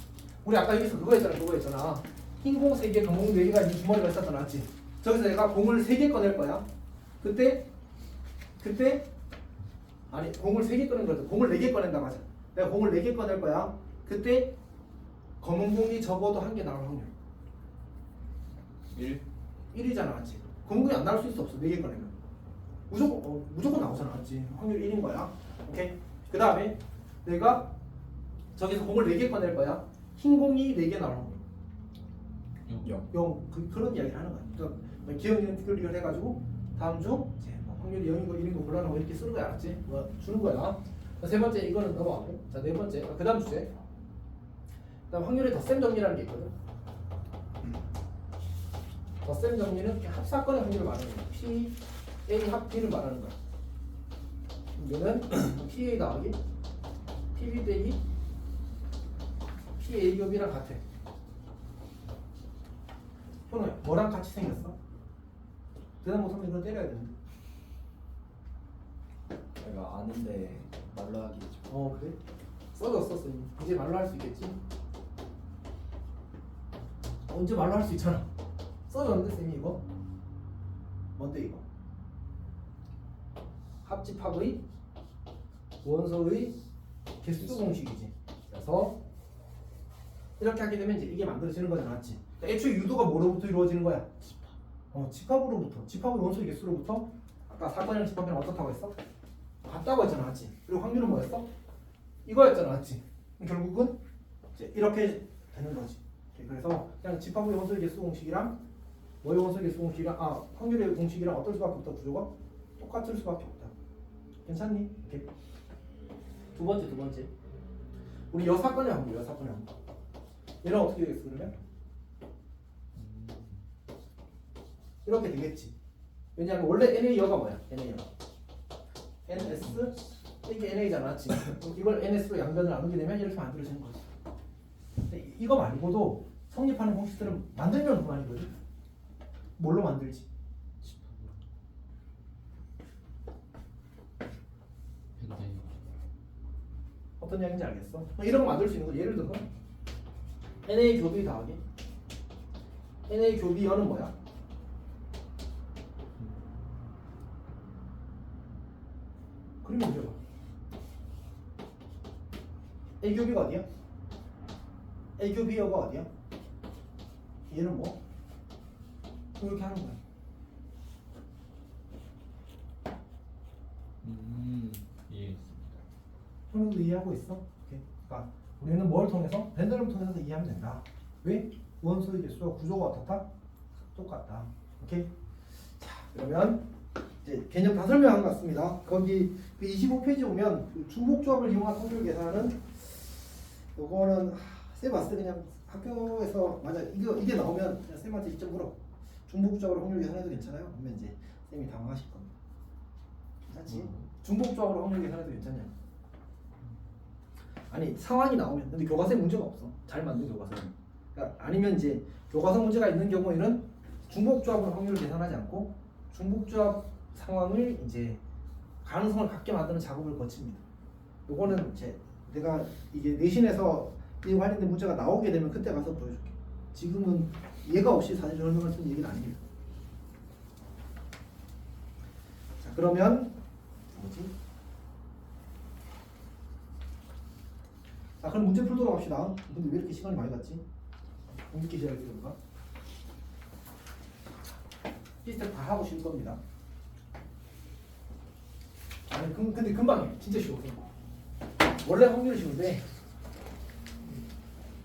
우리 아까 여기서 그거 했잖아. 흰 공 3개, 검은 공 4개가 이 주머니가 있었다 놨지. 저기서 내가 공을 3개 꺼낼 거야. 그때 아니 공을 3개 꺼낸 거야. 공을 4개 꺼낸다 맞아. 내가 공을 4개 꺼낼 거야. 그때 검은 공이 적어도 1개 나올 확률 1이잖아, 맞지? 검은 공이 안 나올 수 없어. 4개 꺼내면 무조건 나오잖아, 맞지? 확률 1인 거야. 오케이. 그 다음에 내가 저기서 공을 4개 꺼낼 거야. 흰 공이 4개 나올 확률 0. 그런 이야기를 하는 거야. 그러니까 기억력 특별리를 해가지고 다음 주 이제 확률이 0이고 1이고 곤란하고 이렇게 쓰는 거야, 알았지? 주는 거야. 세 번째 이거는 넘어가고, 자 네 번째 그 다음 주제. 그다음 확률의 덧셈 정리라는 게 있거든. 덧셈 정리는 합사건의 확률을 말하는 거야. P, A 합 B를 말하는 거야. 이거는 PA 나오기, PB 빼기 PA 곱이랑 같아. 현우야, 뭐랑 같이 생겼어? 대답 못하면 이건 때려야 되는데. 내가 아는데 말로 하기 좀. 그래? 써줬어. 이제 말로 할 수 있겠지? 언제 말로 할 수 있잖아. 써줬는데 쌤이 이거? 뭔데 이거? 합집합의 원소의 개수 공식이지. 그래서 이렇게 하게 되면 이제 이게 만들어지는 거잖아, 맞지? 애초에 유도가 뭐로부터 이루어지는 거야? 집합으로부터. 집합의 원소의 개수로부터. 아까 사건이랑 집합이랑 어떻다고 했어? 같다고 했잖아, 맞지? 그리고 확률은 뭐였어? 이거였잖아, 맞지? 결국은 이제 이렇게 되는 거지. 그래서 그냥 집합의 원소의 개수 공식이랑 뭐의 원소의 개수 공식이랑 확률의 공식이랑 어떨 수밖에 없다. 구조가 똑같을 수밖에 없다. 괜찮니? 오케이. 두 번째. 우리 여사건의 항 여사건의 항. 얘는 어떻게 되겠어 그러면? 이렇게 되겠지. 왜냐하면 원래 NA여가 뭐야? NA여가 NS 이게 NA잖아, 지금. 이걸 NS로 양변을 나누게 되면 이렇게 만들어지는 거지. 근데 이거 말고도 성립하는 공식들은 만들면 그만이거든. 뭘로 만들지? 어떤 이야기인지 알겠어? 이런 거 만들 수 있는 거 예를 들어 NA 교비 더하기 NA 교비 여는 뭐야? 그림 문제 봐. A 교비가 어디야? A 교비 여가 어디야? 얘는 뭐? 이렇게 하는 거야. 이해했습니다. 형님도 이해하고 있어? 오케이. 그러니까 우리는 뭘 통해서? 밴드를 통해서 이해하면 된다. 왜? 원소의 개수와 구조가 어떻다? 똑같다. 오케이. 자, 그러면 이제 개념 다 설명한 것 같습니다. 거기 그 25페이지 오면 그 중복조합을 이용한 확률 계산은 요거는 쌤 봤을 때 그냥 학교에서 맞아 이게 나오면 그냥 쌤한테 직접 물어. 중복조합으로 확률 계산해도 괜찮아요? 그러면 이제 쌤이 당황하실 겁니다. 괜찮지? 중복조합으로 확률 계산해도 괜찮냐? 아니 상황이 나오면 근데 교과서에 문제가 없어. 잘 만든 교과서는. 그러니까 아니면 이제 교과서 문제가 있는 경우에는 중복조합으로 확률을 계산하지 않고 중복조합 상황을 이제 가능성을 갖게 만드는 작업을 거칩니다. 요거는 이제 내가 이게 내신에서 이 관련된 문제가 나오게 되면 그때 가서 보여줄게. 지금은 얘가 없이 사실 설명할 수 있는 얘기는 아닙니다. 자 그러면 뭐지? 자 그럼 문제 풀도록 합시다. 근데 왜 이렇게 시간이 많이 갔지? 공식기 시작할 때인가? 시스템 다 하고 쉴 겁니다. 아니 근데 금방 해. 진짜 쉬워. 원래 확률이 쉬운데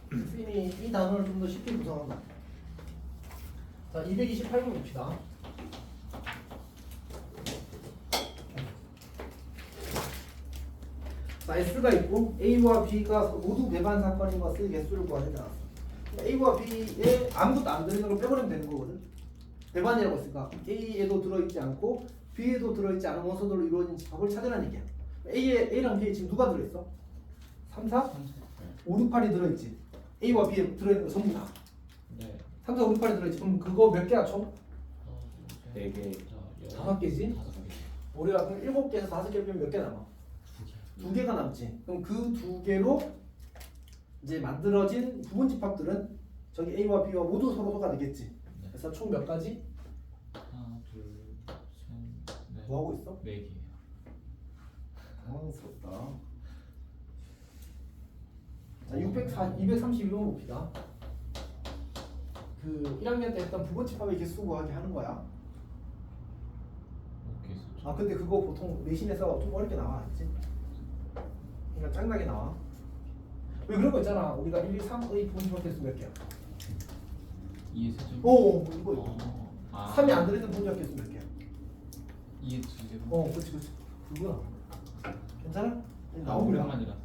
쌤이 이 단어를 좀 더 쉽게 구성한다. 자 228번 봅시다. 자 S가 있고 A와 B가 모두 배반 사건인 것의 개수를 구하는 게 나왔어. A와 B에 아무것도 안 들어있는 걸 빼버리면 되는 거거든. 배반이라고 했으니까 A에도 들어있지 않고 B에도 들어있지 않은 원소들로 이루어진 집합을 찾으라는 얘기야. A랑 B에 지금 누가 들어있어? 3, 4? 5, 6, 8이 들어있지. A와 B에 들어있는 거 전부 다. 네. 3, 4, 5, 6, 8이 들어있지. 그럼 그거 몇 개야 총? 4개. 5개지? 우리가 그럼 7개에서 5개 빼면 몇 개 남아? 2개가 남지. 그럼 그 2개로 이제 만들어진 부분 집합들은 저기 A와 B와 모두 서로가 되겠지. 그래서 총 몇 가지? 하나, 둘, 셋, 넷. 뭐 하고 있어? 4개예요. 당황스럽다. 자, 232번 봅시다. 그 1학년 때 했던 부분 집합의 개수 구하기 하는 거야. 오케이, 수죠. 아 근데 그거 보통 내신에서 좀 어렵게 나와, 그치? 그러니까 짱나게 나와. 왜 그런 거 있잖아. 우리가 1, 2, 3의 부분 집합 개수 몇 개야? 2의 세제곱. 오 이거 3이 안 들어있는 부분 집합 개수 몇 개야? 2의 2제곱. 그치. 그거야. 괜찮아? 아, 나옵니다. 오랜만이라서.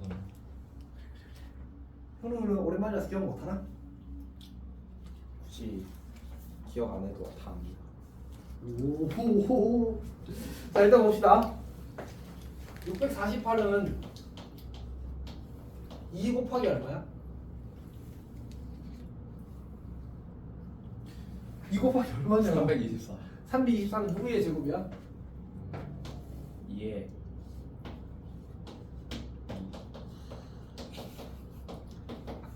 현우는 오랜만이라서 기억 못하나? 굳이 기억 안 해도 다 압니다. 오호호. 자 일단 봅시다. 648은 2 곱하기 얼마야? 2 곱하기 얼마냐? 324. 324는 누구의 제곱이야? 2에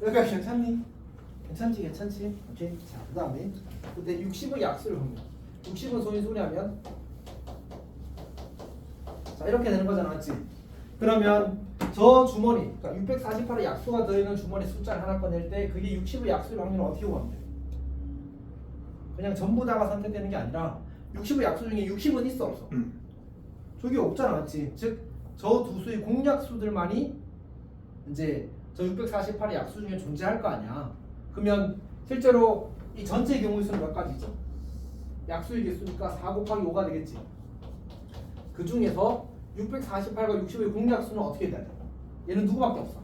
여기가 괜찮니? 괜찮지? 오케이. 자, 그 다음에 근데 60의 약수를 합니다. 60은 소인수리 하면 자 이렇게 되는 거잖아, 맞지? 그러면 저 주머니, 그러니까 648의 약수가 들어있는 주머니 숫자를 하나 꺼낼 때 그게 60의 약수일 확률을 어떻게 구하면 돼? 그냥 전부 다가 선택되는 게 아니라 60의 약수 중에 60은 있어 없어? 저기 없잖아, 맞지? 즉 저 두 수의 공약수들만이 이제 저 648의 약수 중에 존재할 거 아니야. 그러면 실제로 이 전체 경우의 수는 몇 가지죠? 약수의 개수니까 4 곱하기 5가 되겠지. 그 중에서 648과 60의 공약수는 어떻게 돼야 돼? 얘는 누구밖에 없어?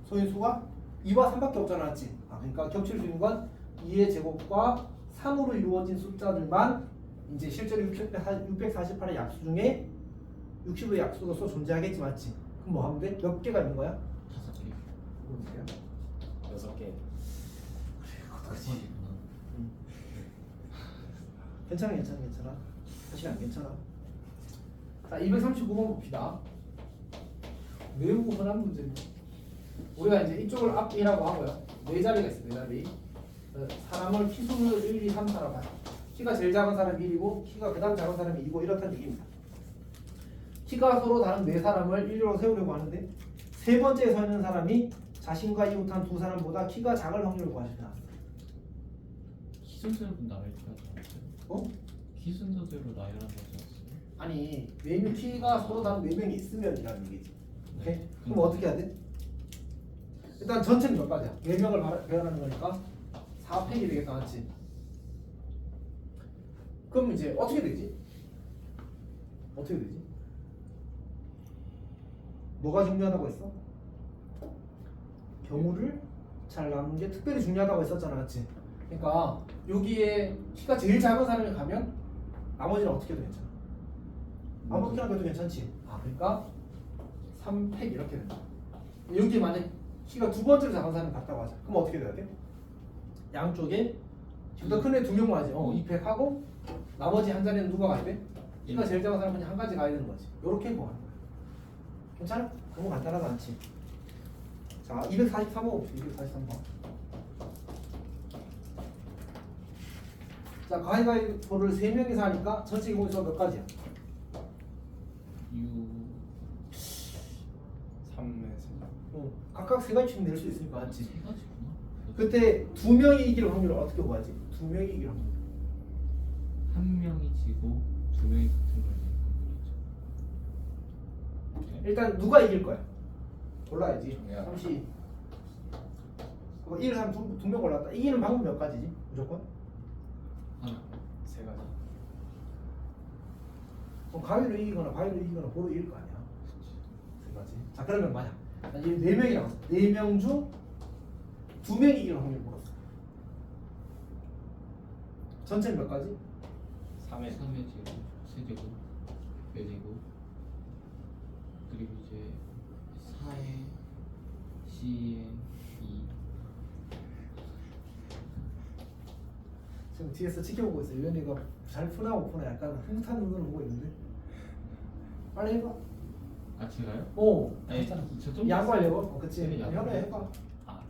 소인수가 2와 3밖에 없잖아, 맞지? 그러니까 겹칠 수 있는 건 2의 제곱과 3으로 이루어진 숫자들만 이제 실제로 648의 약수 중에 60의 약수로서 존재하겠지, 맞지? 그럼 뭐 하면 돼? 몇 개가 있는 거야? 5개. 모르세요? 6개. 괜찮아. 사실 안 괜찮아. 자, 239번 봅시다. 매우 흔한 문제입니다. 우리가 이제 이쪽을 앞 1이라고 하고요. 네 자리가 있어요. 네 자리. 사람을 키 순으로 1, 2, 3, 4라고 봐요. 키가 제일 작은 사람이 1이고 키가 그 다음 작은 사람이 2고 이렇다는 얘기입니다. 키가 서로 다른 네 사람을 1로 세우려고 하는데 세 번째에 서 있는 사람이 자신과 이웃한 두 사람보다 키가 작을 확률을 구하시면 나왔어요. 키 순서대로 나열하지 않았어요? 어? 키 순서대로 나열하지 않았어요? 아니, 네 키가 서로 다른 네 명이 있으면이라는 얘기지. 오케이? 네. 그럼 어떻게 해야 돼? 일단 전체는 몇 가지야? 4명을 배열하는 거니까 4팩이 되겠다, 맞지? 그럼 이제 어떻게 되지? 어떻게 되지? 뭐가 중요하다고 했어? 경우를 잘 나누는 게 특별히 중요하다고 했었잖아, 맞지? 그러니까 여기에 키가 제일 작은 사람이 가면 나머지는 어떻게 해도 괜찮아. 아무렇게나 해도 괜찮지. 그러니까 3팩 이렇게 된다. 여기 만약 키가 두 번째로 작은 사람이 갔다고 하자. 그럼 어떻게 돼야 돼? 양쪽에 지금부터 큰 애 2명 와야지. 2팩 하고 나머지 한 자리는 누가 가야 돼? 키가 제일 작은 사람은 그냥 한 가지 가야 되는 거지. 요렇게 구하는 거야. 괜찮아? 너무 간단하지 않지? 자, 243번 봅시다. 243번. 자, 가위바위보를 3명이서 하니까 전체 경우에서 몇 가지야? 3에 각각 3가지씩 낼 수 있으니까 맞지? 세 가지구나. 그때 2명이 이길 확률을 어떻게 구하지? 2명이 이길 확률. 한 명이 지고 두 명이 같은 걸 내는 확률이죠. 일단 누가 이길 거야? 골라야지. 정해야. 30. 1, 3, 2명 골랐다. 이기는 방법 몇 가지지? 무조건? 하나. 3가지. 그럼 가위로 이기거나 바위로 이기거나 보로 이길 거 아니야. 3가지. 자, 그러면 만약 이게 4명이라고 했어. 4명 중 2명이 이길 확률 물었어. 전체는 몇 가지? 3에 3의 제곱, 세제곱, 네제곱, 그리고 이제 4의 C의 2. 지금 뒤에서 지켜보고 있어. 유연이가 잘 푸나 못 푸나 약간 흐뭇한 눈으로 보고 있는데. 빨리 해봐. 아 제가요? 오, 아니 괜찮아. 저좀 양보하려고? 그치. 네, 양보. 현우 해봐. 아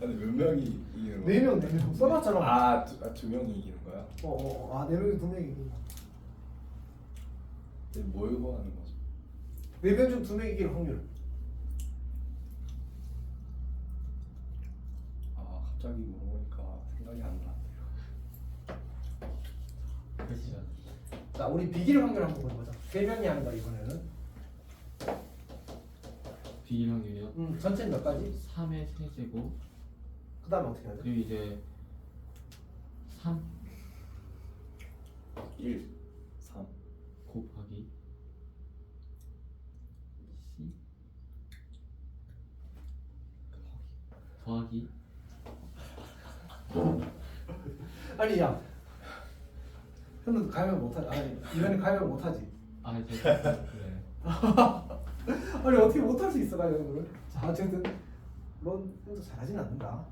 아니 몇 명이 이기는 거야? 4명, 4명 써놨잖아. 두 명이 이기는 거야? 4명이 2명이 이기는 거야. 근데 뭘 구하는 거죠? 4명 중 2명이 이길 확률. 갑자기 물어보니까 생각이 안 나. 그렇지. 자, 우리 비길 확률 한번 보자. 3명이 하는 거야 이번에는. 비길 확률이요? 전체는 몇 가지? 3의 세제곱, 그 다음에 어떻게 해야 돼? 그리고 이제 3 1, 3. 곱하기 C 더하기 아니 야, 현우도 가위바위보 못하지? 아니 이번에 가위바위보 못하지? 아 이제 네. 아니 어떻게 못할 수 있어 가위바위보를? 자, 어쨌든 넌 현우 잘하진 않는다.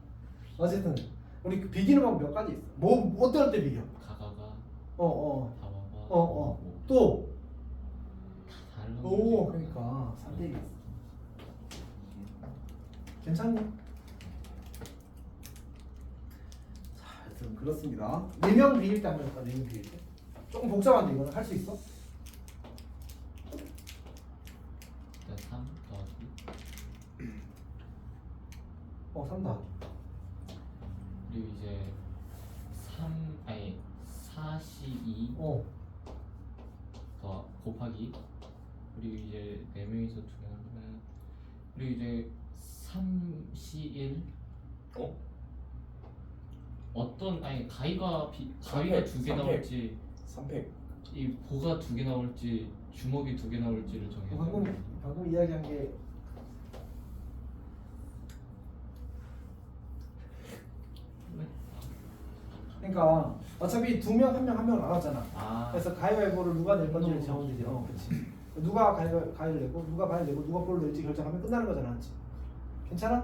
어쨌든 우리 그 비기는 방법 몇 가지 있어. 뭐 어떨 때 비겨? 가가가 다와가 다와가 또 다 다른 오, 확률이니까. 그러니까 3대 1 괜찮니? 자, 하여튼 그렇습니다. 4명 비일 때 한번 해볼까? 4명 비일 때 조금 복잡한데 이거는 할 수 있어? 일단 3 더하기 3 더하기 그리고 이제 42 더 곱하기 그리고 이제 4명이서 2명 하면 그리고 이제 3C1 어? 어떤 아니 가위가 삼팩, 두 개 삼팩. 나올지 3팩. 이 보가 두 개 나올지 주먹이 두 개 나올지를 정해야 방금 이야기한 게 그러니까 어차피 두 명 한 명 한 명 나왔잖아. 아 그래서 가위바위보를 누가 낼 건지를 정하면 되지. 그렇지. 누가 가위를 내고 누가 발을 내고 누가 볼을 낼지 결정하면 끝나는 거잖아, 맞지? 괜찮아?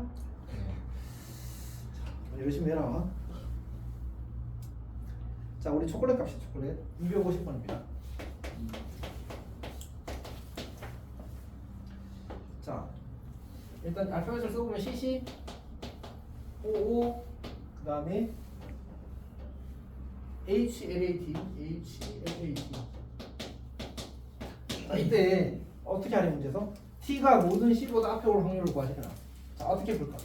네. 열심히 해라. 자, 우리 초콜릿 값이 초콜릿 250번입니다. 자, 일단 알파벳을 써보면 CC, OO, 그 다음에 HLAT. 이때 어떻게 하냐 문제에서 T가 모든 C보다 앞에 올 확률을 구하시라. 자, 어떻게 볼까?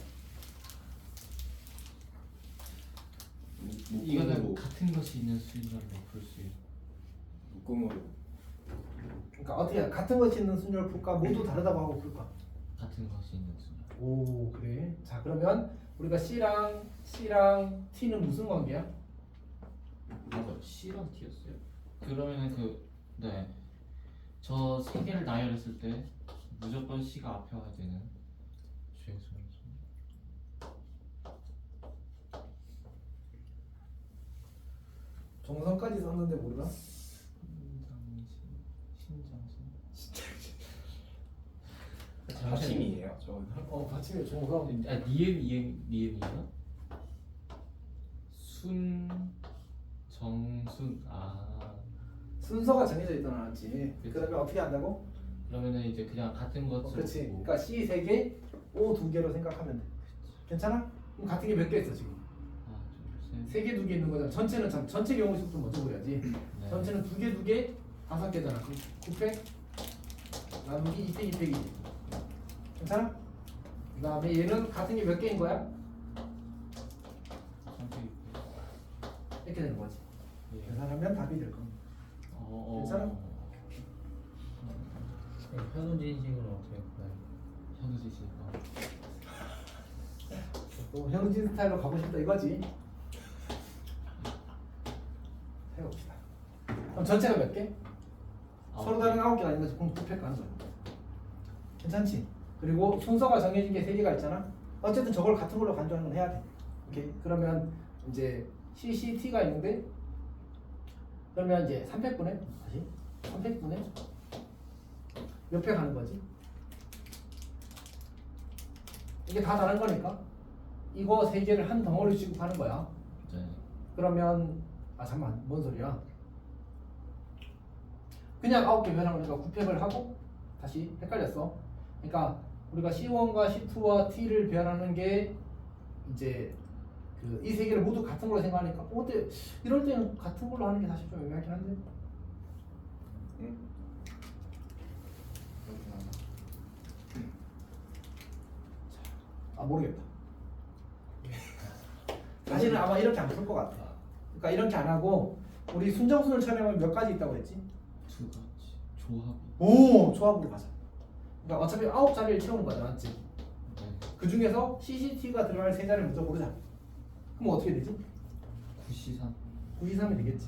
이거는 같은 것이 있는 수인절로 볼 수 있어요. 묶음으로. 그러니까 어떻게 같은 것이 있는 순열 풀까? 모두 다르다고 하고 풀까? 같은 것이 있는 수인절. 오, 그래. 자, 그러면 우리가 C랑 T는 무슨 관계야? 이거 C랑 T였어요? 그러면은 네. 저 세 개를 나열했을 때 무조건 C가 앞에 와야 되는 주행수는 정성까지 썼는데 모르나? 받침이에요. 저. 받침이 정성. 아 니은이나 정순 순서가 정해져 있잖아, 맞지? 그치. 그다음에 어떻게 한다고? 그러면은 이제 그냥 같은 것으로 그렇지. 보고. 그러니까 C 3개, O 2개로 생각하면 돼. 괜찮아? 그럼 같은 게 몇 개 있어 지금? 셋. 3개, 2개 있는 거잖아. 전체는 전체 경우식부터 먼저 그려야지. 네. 전체는 2개, 5개잖아. 그럼 900 나누기 200, 200이지. 괜찮아? 그 다음에 얘는 같은 게 몇 개인 거야? 선택이 이렇게 되는 거지. 예. 계산하면 답이 될 겁니다. 괜찮아? 현우진식으로 어떻게 할까요? 현우진식. 또 현우진 스타일로 가고 싶다 이거지. 해봅시다. 그럼 전체가 몇 개? 서로 다른 9개가 아닌 거지. 그럼 900 가는 거야. 괜찮지? 그리고 순서가 정해진 게 3개가 있잖아. 어쨌든 저걸 같은 걸로 간주하는 건 해야 돼. 오케이. 그러면 이제 CCT가 있는데 그러면 이제 300분의 다시 300분의 몇 회 가는 거지? 이게 다 다른 거니까 이거 3개를 한 덩어리 취급하는 거야. 네. 그러면 잠깐만 뭔 소리야? 그냥 9개 변한 거니까 9팩을 하고 다시 헷갈렸어. 그러니까 우리가 C1과 C2와 T를 변하는 게 이제 이 3개를 모두 같은 걸로 생각하니까 근데 이럴 때는 같은 걸로 하는 게 사실 좀 애매하긴 한데. 응? 모르겠다. 사실은 아마 이렇게 안 풀 것 같아. 그러니까 이렇게 안 하고 우리 순정순을 촬영하면 몇 가지 있다고 했지? 두 가지 조합이. 오, 조합으로 가자. 그러니까 어차피 9자리를 채우는 거잖아, 맞지? 네. 그 중에서 CCT가 들어갈 3자리를 먼저 고르자. 그럼 어떻게 되지? 9C3. 923이 되겠지.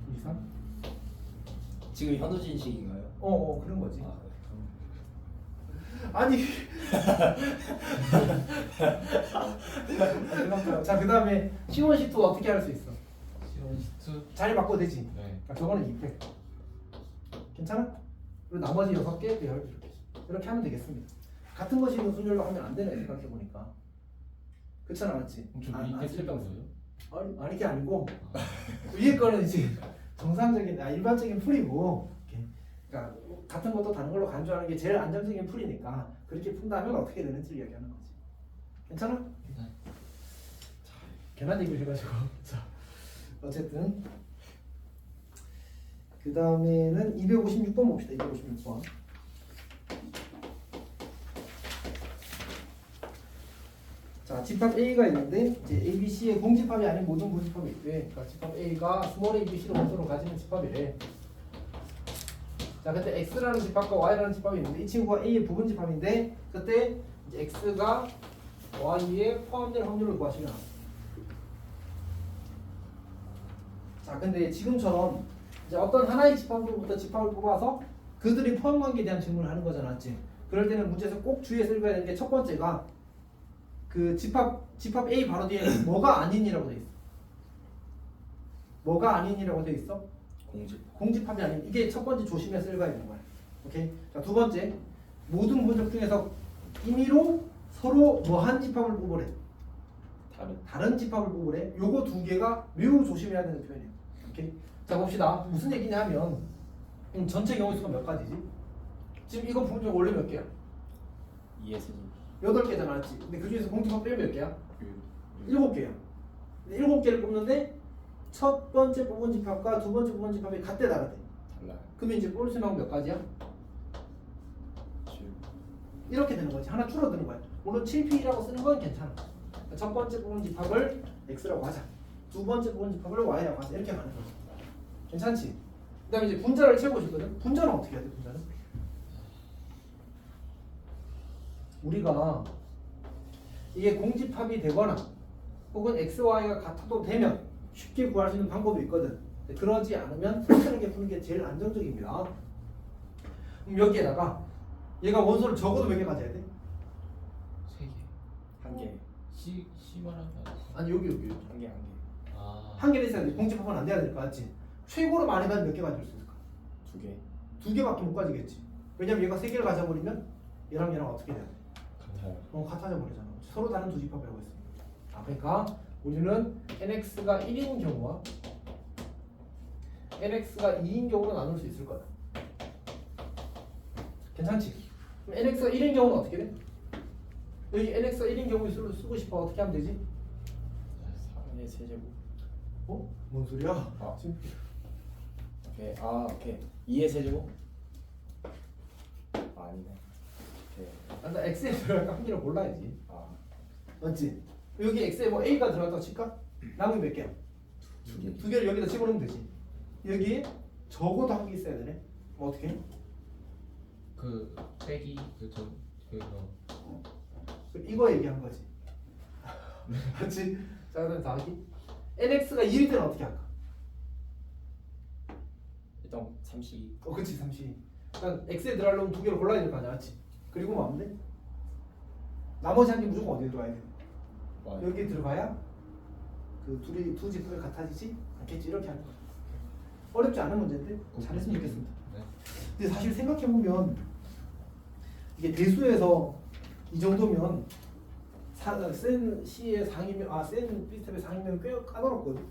923? 지금 현우진식인가요? 그런 거지. 아, 아니. 자, 그 다음에 C1, C2 어떻게 할 수 있어? C1, C2. 자리 바꿔도 되지. 네. 그러니까 저거는 200. 괜찮아? 그리고 나머지 6개 이렇게 하면 되겠습니다. 같은 것이 있는 순열로 하면 안 되네 생각해보니까. 그렇잖아, 맞지? 좀 이게 틀렸어요? 아니 그게 아니고 위에 거는 이제 정상적인 일반적인 풀이고 그러니까 같은 것도 다른 걸로 간주하는 게 제일 안정적인 풀이니까 그렇게 푼다면 어떻게 되는지를 이야기하는 거지. 괜찮아? 네. 자, 괜한 얘기를 해가지고 자 어쨌든 그 다음에는 256번 봅시다. 256번. 자, 집합 A가 있는데 이제 A, B, C의 공집합이 아닌 모든 분집합이 있대. 그러니까 집합 A가 스몰 A, B, C를 원소로 가지는 집합이래. 자, 그때 X라는 집합과 Y라는 집합이 있는데 이 친구가 A의 부분 집합인데 그때 이제 X가 y에 포함될 확률을 구하시면 자 근데 지금처럼 이제 어떤 하나의 집합으로부터 집합을 뽑아서 그들이 포함 관계에 대한 질문을 하는 거잖아 맞지? 그럴 때는 문제에서 꼭 주의해서 읽어야 되는 게 첫 번째가 그 집합 A 바로 뒤에 뭐가 아닌이라고 돼 있어. 뭐가 아닌이라고 돼 있어? 공집합이 아닌 이게 첫 번째 조심해서 읽어야 되는 거야. 오케이. 자, 두 번째 모든 분석 중에서 임의로 서로 뭐 한 집합을 뽑으래. 다른 집합을 뽑으래. 요거 두 개가 매우 조심해야 되는 표현이에요. 오케이. 자 봅시다. 무슨 얘기냐면 전체 경우 수가 몇 가지지? 지금 이거 분석 원래 몇 개야? 8개잖아, 맞지? 근데 그 중에서 공집합 빼면 몇 개야? 7개야. 7개를 뽑는데 첫 번째 뽑은 집합과 두 번째 뽑은 집합이 같대 다르대. 그러면 이제 뽑을 수 있는 방법 몇 가지야? 이렇게 되는 거지. 하나 줄어드는 거야. 물론 7P라고 쓰는 건 괜찮아. 첫 번째 뽑은 집합을 X라고 하자. 두 번째 뽑은 집합을 Y라고 하자. 이렇게 가는 거지. 괜찮지? 그 다음에 이제 분자를 채우고 싶거든. 분자는 어떻게 해야 돼? 분자는? 우리가 이게 공집합이 되거나 혹은 X, Y가 같아도 되면 쉽게 구할 수 있는 방법이 있거든. 그러지 않으면 솔직하게 푸는 게 제일 안정적입니다. 그럼 여기에다가 얘가 원소를 적어도 몇 개 가져야 돼? 3개. 1개. C 말하는 거 아니야? 아니 여기 1개. 아. 한 개는 있어야 돼. 공집합은 안 돼야 될 거 같지? 최고로 많이 가면 몇 개 가질 수 있을까? 2개. 2개밖에 못 가지겠지. 왜냐면 얘가 3개를 가져버리면 얘랑 어떻게 돼야 돼? 같아요. 같아져 버리잖아. 서로 다른 두 집합이라고 했으니까. 그러니까 우리는 nx가 1인 경우와 nx가 2인 경우로 나눌 수 있을 거다. 괜찮지? 그럼 nx가 1인 경우는 어떻게 돼? 여기 nx가 1인 경우 쓰고 싶어. 어떻게 하면 되지? 4의 세제곱. 어? 뭔 소리야? 지금 오케이. 오케이. 2의 세제곱? 아니네. 오케이. 일단 x에 들어갈까 한 개를 골라야지. 맞지? 여기 x에 뭐 a가 들어갔다고 칠까? 남은 몇 개야? 2개. 2개를 여기다 집어넣으면 되지. 여기에 적어도 한 개 있어야 되네. 뭐 어떻게 해? 그 빼기 그거 이거 얘기한 거지. 맞지? 자 그럼 다시 nx가 2일 때는 어떻게 할까? 일단 30. 그치 30. 그러니까 x에 들어가려면 2개를 골라야 될 거 아니야, 맞지? 그리고 뭐 하면 돼? 나머지 한 개 무조건 어디에 들어가야 돼? 여기 들어가야 그 두 집합이 같아지지 않겠지? 이렇게 하는 거야. 어렵지 않은 문제인데 잘했으면 좋겠습니다. 네. 근데 사실 생각해 보면 이게 대수에서 이 정도면 센 C의 상이면 센 B스텝의 상이면 꽤 까다롭거든.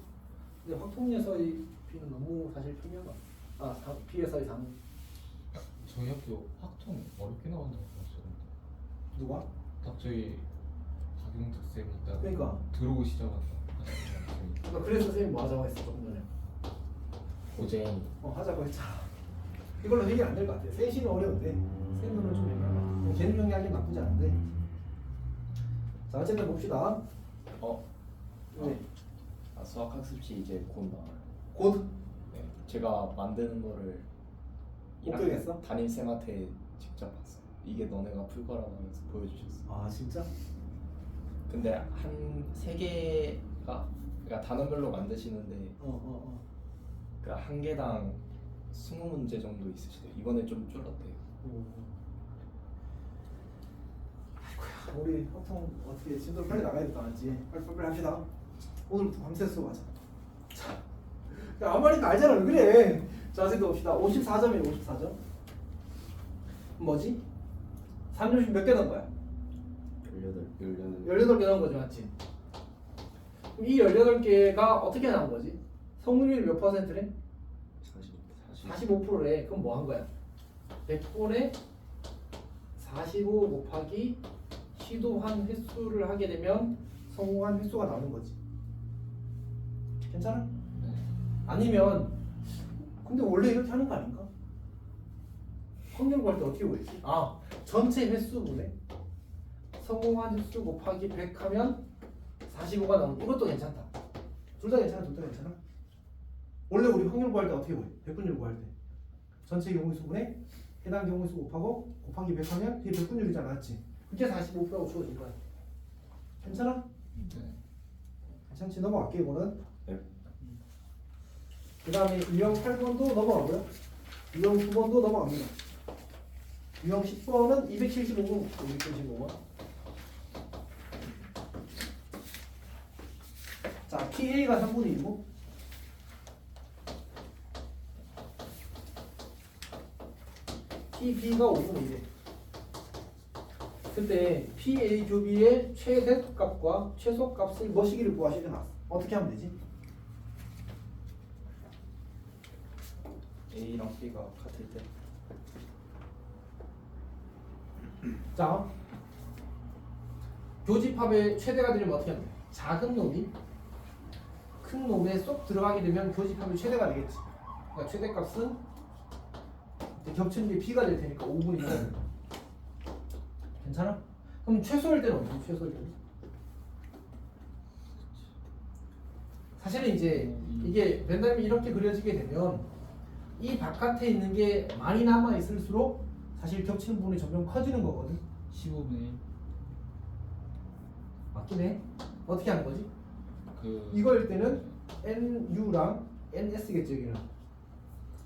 근데 확통에서의 B는 너무 사실 편리하다. B에서의 상 저희 학교 확통 어렵게 나온다고 들었어요. 누가? 딱 저희 박용탁 쌤이 딱 그러니까. 들어오시자마자 그래서 쌤이 뭐 하자고 했어 조금 전에. 고쟁이. 하자고 했잖아. 이걸로 해결 안 될 것 같아. 센 C는 어려운데 센 B는 좀 애매한 것 같아. 개념 정리하기 나쁘지 않은데. 자 어쨌든 봅시다. 네. 수학학습지 이제 곧 나와요. 곧 네. 제가 만드는 거를 목표겠어? 담임 쌤한테 직접 봤어요. 이게 너네가 풀 거라고 하면서 보여주셨어. 진짜? 근데 한 3개가 그러니까 단원별로 만드시는데 그 한 개당 20문제 정도 있으시대요. 이번에 좀 줄었대요. 아이고야 우리 보통 어떻게 진도를 빨리 나가야 될 거 알지? 빨리 합시다. 오늘부터 밤새 수고하자. 자, 야, 아무 말인가 알잖아. 왜 그래? 자, 생각 봅시다. 54점이에요. 54점. 뭐지? 3점씩 몇 개 넣은 거야? 18개 넣은 거지, 맞지? 그럼 이 18개가 어떻게 나온 거지? 성분율이 몇 %래? 45%래. 그럼 뭐 한 거야? 100분의 45 곱하기 시도한 횟수를 하게 되면 성공한 횟수가 나오는 거지. 괜찮아? 네. 아니면 근데 원래 이렇게 하는 거 아닌가? 확률 구할 때 어떻게 구했지? 전체 횟수분에 성공한 횟수 곱하기 100 하면 45가 나오는 이것도 괜찮다. 둘 다 괜찮아? 둘 다 괜찮아? 원래 우리 확률 구할 때 어떻게 구해? 백분율 구할 때 전체 경우수분에 해당 경우수 곱하고 곱하기 100 하면 그게 백분율이잖아, 맞지? 그게 45%라고 주어진 거야. 괜찮아? 네. 괜찮지? 넘어갈게 이거는. 네. 그 다음에 유형 8번도 넘어가고요. 유형 9번도 넘어갑니다. 유형 10번은 275번, 275번. 자, PA가 3분의 1이고 PB가 5분의 1이에요. 근데 PA 교비의 최대값과 최소값을 뭐시기를 구하시게 나왔어. 어떻게 하면 되지? A랑 B가 같을 때. 자, 교집합의 최대가 되려면 어떻게 하면 돼? 작은 놈이 큰 놈에 쏙 들어가게 되면 교집합의 최대가 되겠지. 그러니까 최대값은 이제 겹치는 게 B가 될 테니까 5분의 1. 괜찮아? 그럼 최소일 때는 어떻게? 최소일 때는? 사실은 이제 이게 벤다임이 이렇게 그려지게 되면 이 바깥에 있는 게 많이 남아 있을수록 사실 겹치는 부분이 점점 커지는 거거든. 15분의 1. 맞긴 해. 어떻게 하는 거지? 그 이거일 때는 NU랑 NS겠죠, 여기는.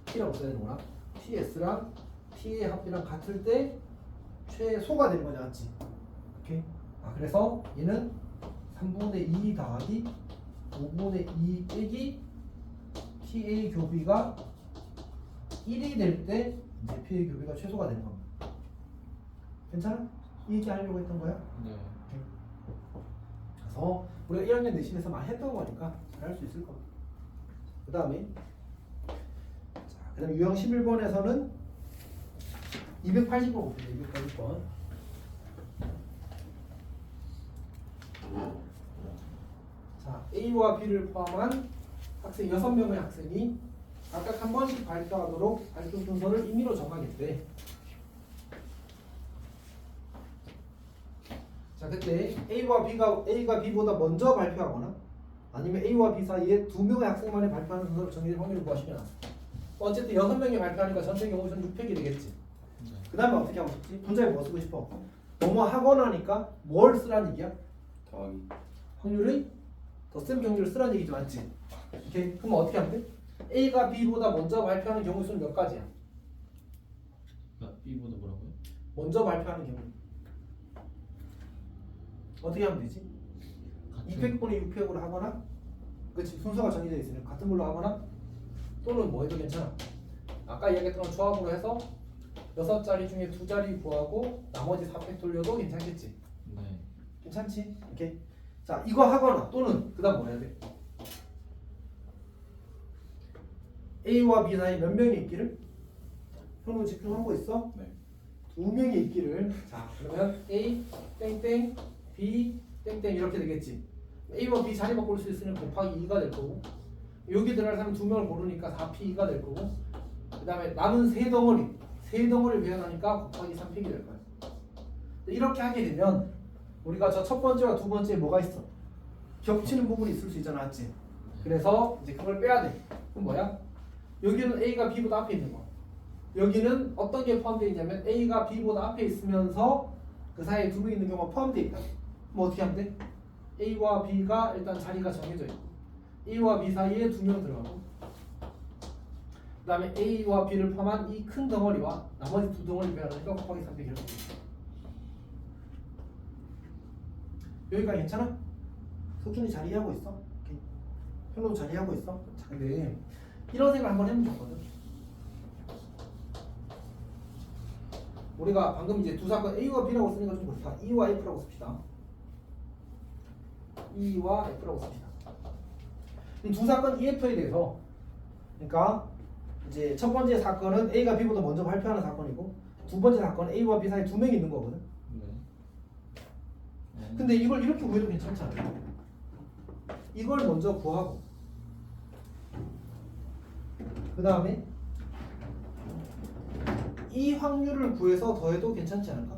T라고 써야 되는구나. TS랑 T의 합이랑 같을 때 최소가 되는 거지, 맞지? 오케이. 아, 그래서 얘는 3분의 2 더하기 5분의 2 빼기 TA 교비가 1이 될 때 이제 PA 교비가 최소가 되는 겁니다. 괜찮아? 이 얘기 하려고 했던 거야? 네. 그래서 우리가 1학년 내신에서 많이 했던 거니까 잘 할 수 있을 겁니다. 그 다음에 유형 11번에서는 280번 봅니다. 280번. 자, A와 B를 포함한 학생 6명의 학생이 각각 한 번씩 발표하도록 발표 순서를 임의로 정하겠대. 자, 그때 A가 B보다 먼저 발표하거나 아니면 A와 B 사이에 2명의 학생만이 발표하는 순서를 정해질 확률을 구하시면 나왔어. 어쨌든 6명이 발표하니까 전체 경우에서는 6팩이 되겠지. 그 다음에 어떻게 하고 싶지? 분자에 뭐 쓰고 싶어? 뭐뭐 하거나니까 뭘 쓰라는 얘기야? 더하기. 확률의 덧셈 경률을 쓰라는 얘기죠, 맞지? 오케이. 그럼 어떻게 하면 돼? A가 B보다 먼저 발표하는 경우 수는 몇 가지야? B보다 뭐라고요? 먼저 발표하는 경우 어떻게 하면 되지? 2팩분의 6팩으로 하거나, 그치, 순서가 정해져 있으니까 같은 걸로 하거나, 또는 뭐 해도 괜찮아. 아까 이야기했던 건 조합으로 해서 6자리 중에 2자리 구하고 나머지 4팩 돌려도 괜찮겠지? 네. 괜찮지? 오케이. 자, 이거 하거나 또는 그 다음 뭐 해야 돼? A와 B 사이 몇 명이 있기를? 현우 집중하고 있어? 네. 2명이 있기를. 자, 그러면 A 땡땡 B 땡땡 이렇게 되겠지. A와 B 자리 바꿀 수 있으면 곱하기 2가 될 거고, 여기 들어갈 사람 2명을 고르니까 4P가 될 거고, 그 다음에 남은 세 덩어리 배어나니까 곱하기 3P가 될 거야. 이렇게 하게 되면 우리가 저 첫 번째와 두 번째에 뭐가 있어? 겹치는 부분이 있을 수 있잖아, 맞지? 그래서 이제 그걸 빼야 돼. 그럼 뭐야? 여기는 A가 B보다 앞에 있는 거. 여기는 어떤 게 포함되어 있냐면 A가 B보다 앞에 있으면서 그 사이에 2명 있는 경우가 포함되어 있다. 그럼 어떻게 하면 돼? A와 B가 일단 자리가 정해져 있고 A와 B 사이에 2명 들어가고, 그 다음에 A와 B를 포함한 이 큰 덩어리와 나머지 두 덩어리 배어나니까 곱하기 300 이렇게 돼. 여기까지 괜찮아? 석준이 잘 이해하고 있어? 오케이. 현우 잘 이해하고 있어? 자, 근데 이런 생각 한번 해보면 좋거든. 우리가 방금 이제 두 사건 A와 B라고 쓰니까 좀 그렇다. E와 F라고 씁시다. E와 F라고 씁시다. 두 사건 EF에 대해서, 그러니까 이제 첫 번째 사건은 A가 B보다 먼저 발표하는 사건이고, 두 번째 사건은 A와 B 사이에 2명이 있는 거거든. 근데 이걸 이렇게 구해도 괜찮잖아. 이걸 먼저 구하고 그 다음에 이 확률을 구해서 더해도 괜찮지 않을까?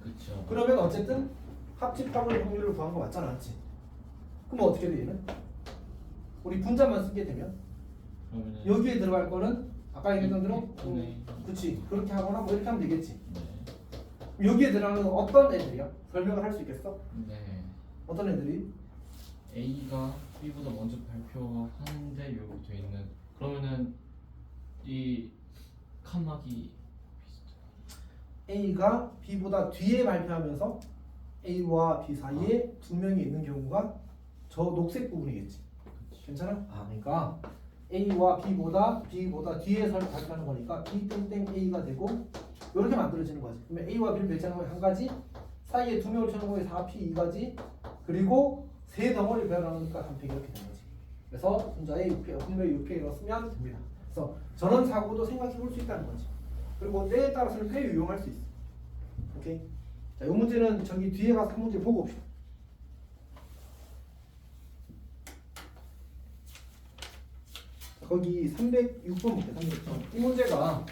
그쵸. 그러면 어쨌든 합집합의 확률을 구한 거 맞잖아, 맞지? 그럼 어떻게 돼 얘는? 우리 분자만 쓰게 되면 그러면은 여기에 들어갈 거는 아까 얘기했던 대로 네. 그치, 그렇게 하거나 뭐 이렇게 하면 되겠지. 네. 여기에 들어가는 건 어떤 애들이야? 설명을 할 수 있겠어? 네. 어떤 애들이? A가 B보다 먼저 발표하는데 여기 돼 있는 그러면은 이 칸막이 A가 B보다 뒤에 발표하면서 A와 B 사이에 두 명이 있는 경우가 저 녹색 부분이겠지. 괜찮아? 그러니까 A와 B보다 뒤에 발표하는 거니까 B 땡땡 A가 되고 이렇게 만들어지는 거지. 그러면 A와 B를 배치하는 한 가지, 사이에 두 명을 쳐는 거에 4P 2가지, 그리고 세 덩어리를 배열하니까 3P 이렇게 되는 거지. 그래서 분자에 6P, 분모에 6P를 쓰면 됩니다. 그래서 저런 사고도 생각해 볼 수 있다는 거지. 그리고 때에 따라서는 꽤 유용할 수 있어. 오케이? 자, 이 문제는 저기 뒤에 가서 한 문제 보고 옵시다. 거기 306번 볼게요. 306번. 이 문제가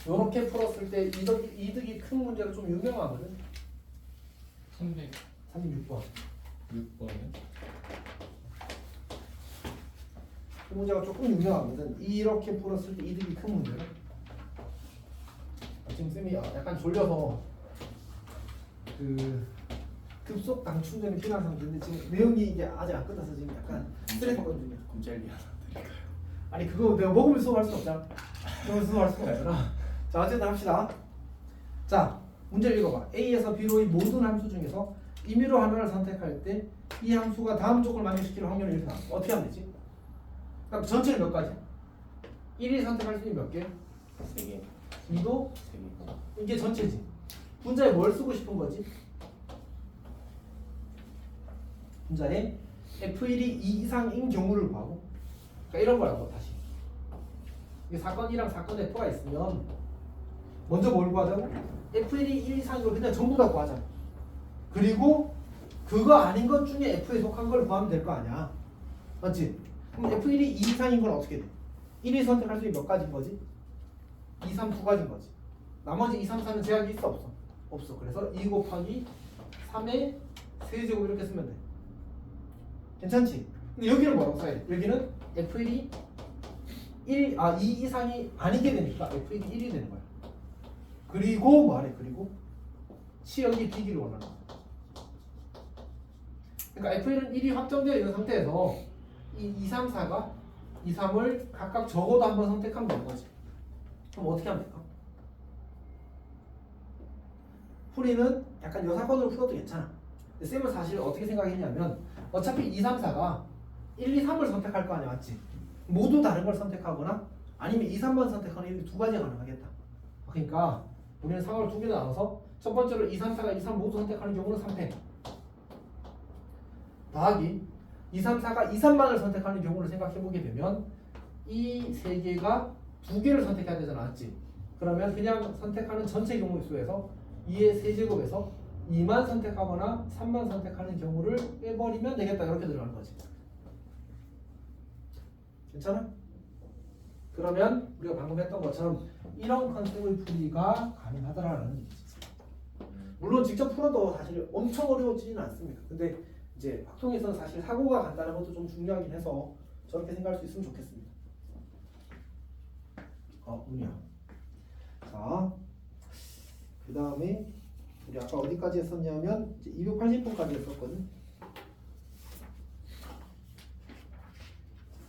이렇게 풀었을 때 이득이 큰 문제로 좀 유명하거든. 306번. 306번이요? 이 문제가 조금 유명하거든. 이렇게 풀었을 때 이득이 큰 문제로. 지금 쌤이 약간 졸려서 그 급속 당충전이 필요한 상태인데 지금 내용이 이게 아직 안 끝나서 지금 약간 스트레스 받는 중이야. 곰젤리 하나 드릴까요? 아니 그거 내가 먹으면 수업할 수 없잖아. 먹으면 수업할 수가 없잖아. 자 어쨌든 합시다. 자 문제를 읽어봐. A에서 B로의 모든 함수 중에서 임의로 하나를 선택할 때 이 함수가 다음 조건을 만족시킬 확률은 이렇게 나와. 어떻게 하면 되지? 그럼 전체는 몇 가지? 1이 선택할 수 있는 몇 개? 3개. 2도 3개. 이게 전체지. 분자에 뭘 쓰고 싶은 거지? 분자에 F1이 2 이상인 경우를 구하고, 그러니까 이런 거라고. 다시 이게 사건 1랑 사건 F가 있으면 먼저 뭘 구하자고? F1이 1 이상인 걸 그냥 전부 다 구하자. 그리고 그거 아닌 것 중에 F에 속한 걸 구하면 될 거 아니야. 맞지? 그럼 F1이 2 이상인 건 어떻게 돼? 1이 선택할 수 있는 몇 가지인 거지? 2, 3, 2가지인 거지. 나머지 2, 3, 4는 제약이 있어 없어? 없어. 그래서 2 곱하기 3의 세제곱 이렇게 쓰면 돼. 괜찮지? 근데 여기는 뭐라고 써야 돼? 여기는 F1이 2 이상이 아니게 되니까 F1이 1이 되는 거야. 그리고 뭐하래? 그리고 치역이 B기를 원하는 거야. 그러니까 F1은 1이 확정되어 있는 상태에서 이 2, 3, 4가 2, 3을 각각 적어도 한번 선택하면 되는 거지. 그럼 어떻게 하면 될까? 풀이는 약간 요 사건으로 풀어도 괜찮아. 근데 쌤은 사실 어떻게 생각했냐면 어차피 2, 3, 4가 1, 2, 3을 선택할 거 아니야, 맞지? 모두 다른 걸 선택하거나 아니면 2, 3번 선택하는 이렇게 두 가지가 가능하겠다. 그러니까 우리는 상황을 두 개로 나눠서 첫 번째로 2, 3, 4가 2, 3 모두 선택하는 경우는 3패 더하기 2, 3, 4가 2, 3만을 선택하는 경우를 생각해보게 되면 이 세 개가 두 개를 선택해야 되잖아, 맞지? 그러면 그냥 선택하는 전체 경우의 수에서 2의 세제곱에서 2만 선택하거나 3만 선택하는 경우를 빼버리면 되겠다, 이렇게 들어가는 거지. 괜찮아? 그러면 우리가 방금 했던 것처럼 이런 컨셉의 풀이가 가능하다라는 얘기지. 물론 직접 풀어도 사실 엄청 어려워지지는 않습니다. 근데 이제 확통에서는 사실 사고가 간다는 것도 좀 중요하긴 해서 저렇게 생각할 수 있으면 좋겠습니다. 운이야. 자, 그 다음에 우리 아까 어디까지 했었냐면 이제 280번까지 했었거든.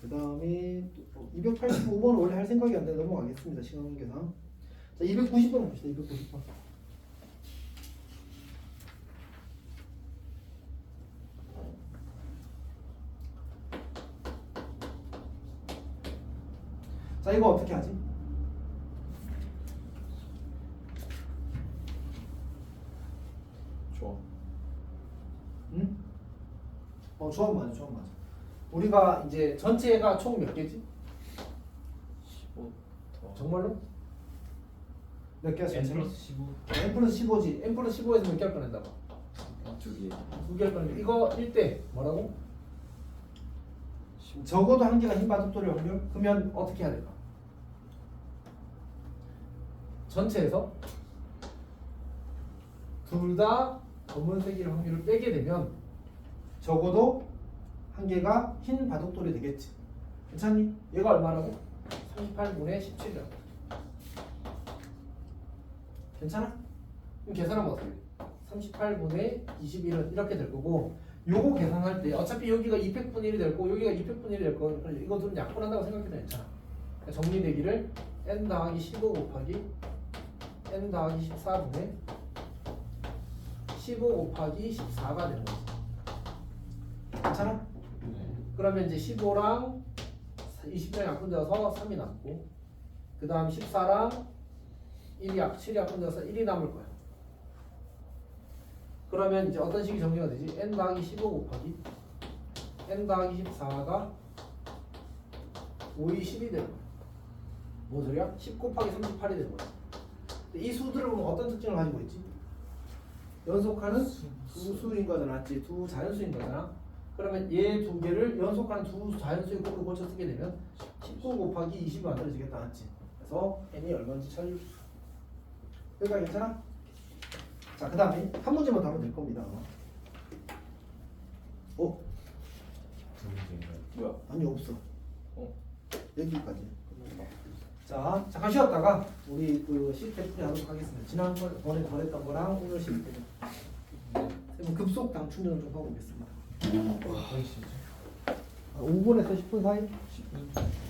그 다음에 285번 원래 할 생각이었는데 넘어가겠습니다. 시간 관계상. 자, 290번 봅시다. 290번. 자, 이거 어떻게 하지? 좋아. 응? 조합 맞아, 조합 맞아. 우리가 이제 전체가 총 몇 개지? 15 더. 정말로? 몇 개야? N 플러스 15 N 플러스 15지. N 플러스 15에서 몇 개를 꺼낸다고? 2개. 2개를 꺼내면 이거 1대 뭐라고? 적어도 한 개가 흰 바둑돌이 확률? 그러면 어떻게 해야 될까? 전체에서 둘 다 검은색일 확률을 빼게 되면 적어도 한 개가 흰 바둑돌이 되겠지. 괜찮니? 얘가 얼마라고? 38분의 17이라고. 괜찮아? 그럼 계산하면 어떻게 돼? 38분의 21은 이렇게 될 거고 요거 계산할 때 어차피 여기가 200분의 1이 될 거고 여기가 200분의 1이 될 거니까 이거 좀 약분한다고 생각해도 괜찮아. 그러니까 정리되기를 n 더하기 15 곱하기 n 더하기 14분의 15 곱하기 14가 되는 거지. 괜찮아? 네. 그러면 이제 15랑 20랑 약분되어서 3이 남고 그 다음 14랑 7이 약분되어서 1이 남을 거야. 그러면 이제 어떤 식이 정리가 되지? n 더하기 15 곱하기 n 더하기 14가 5이 10이 되는 거야. 뭔 소리야? 10 곱하기 38이 되는 거야. 근데 이 수들을 보면 어떤 특징을 가지고 있지? 연속하는 두 수인 거잖아, 맞지? 두 자연수인 거잖아. 그러면 얘 두 개를 연속하는 두 자연수의 곱으로 고쳐 쓰게 되면 19 곱하기 20이 만들어지겠다, 맞지? 그래서 n이 얼마인지 찾을 수 있어. 여기가 괜찮아? 자, 그 다음에 한 문제만 더 하면 될 겁니다. 어? 두 문제인가요? 뭐야? 아니, 없어. 여기까지. 끝났다. 자, 잠깐 쉬었다가 우리 그 시스템 풀이하도록 하겠습니다. 지난번에 더 했던 거랑 오늘 시스템. 그럼 급속당 충전을 좀 하고 오겠습니다. 거의 진짜 5분에서 10분 사이? 10분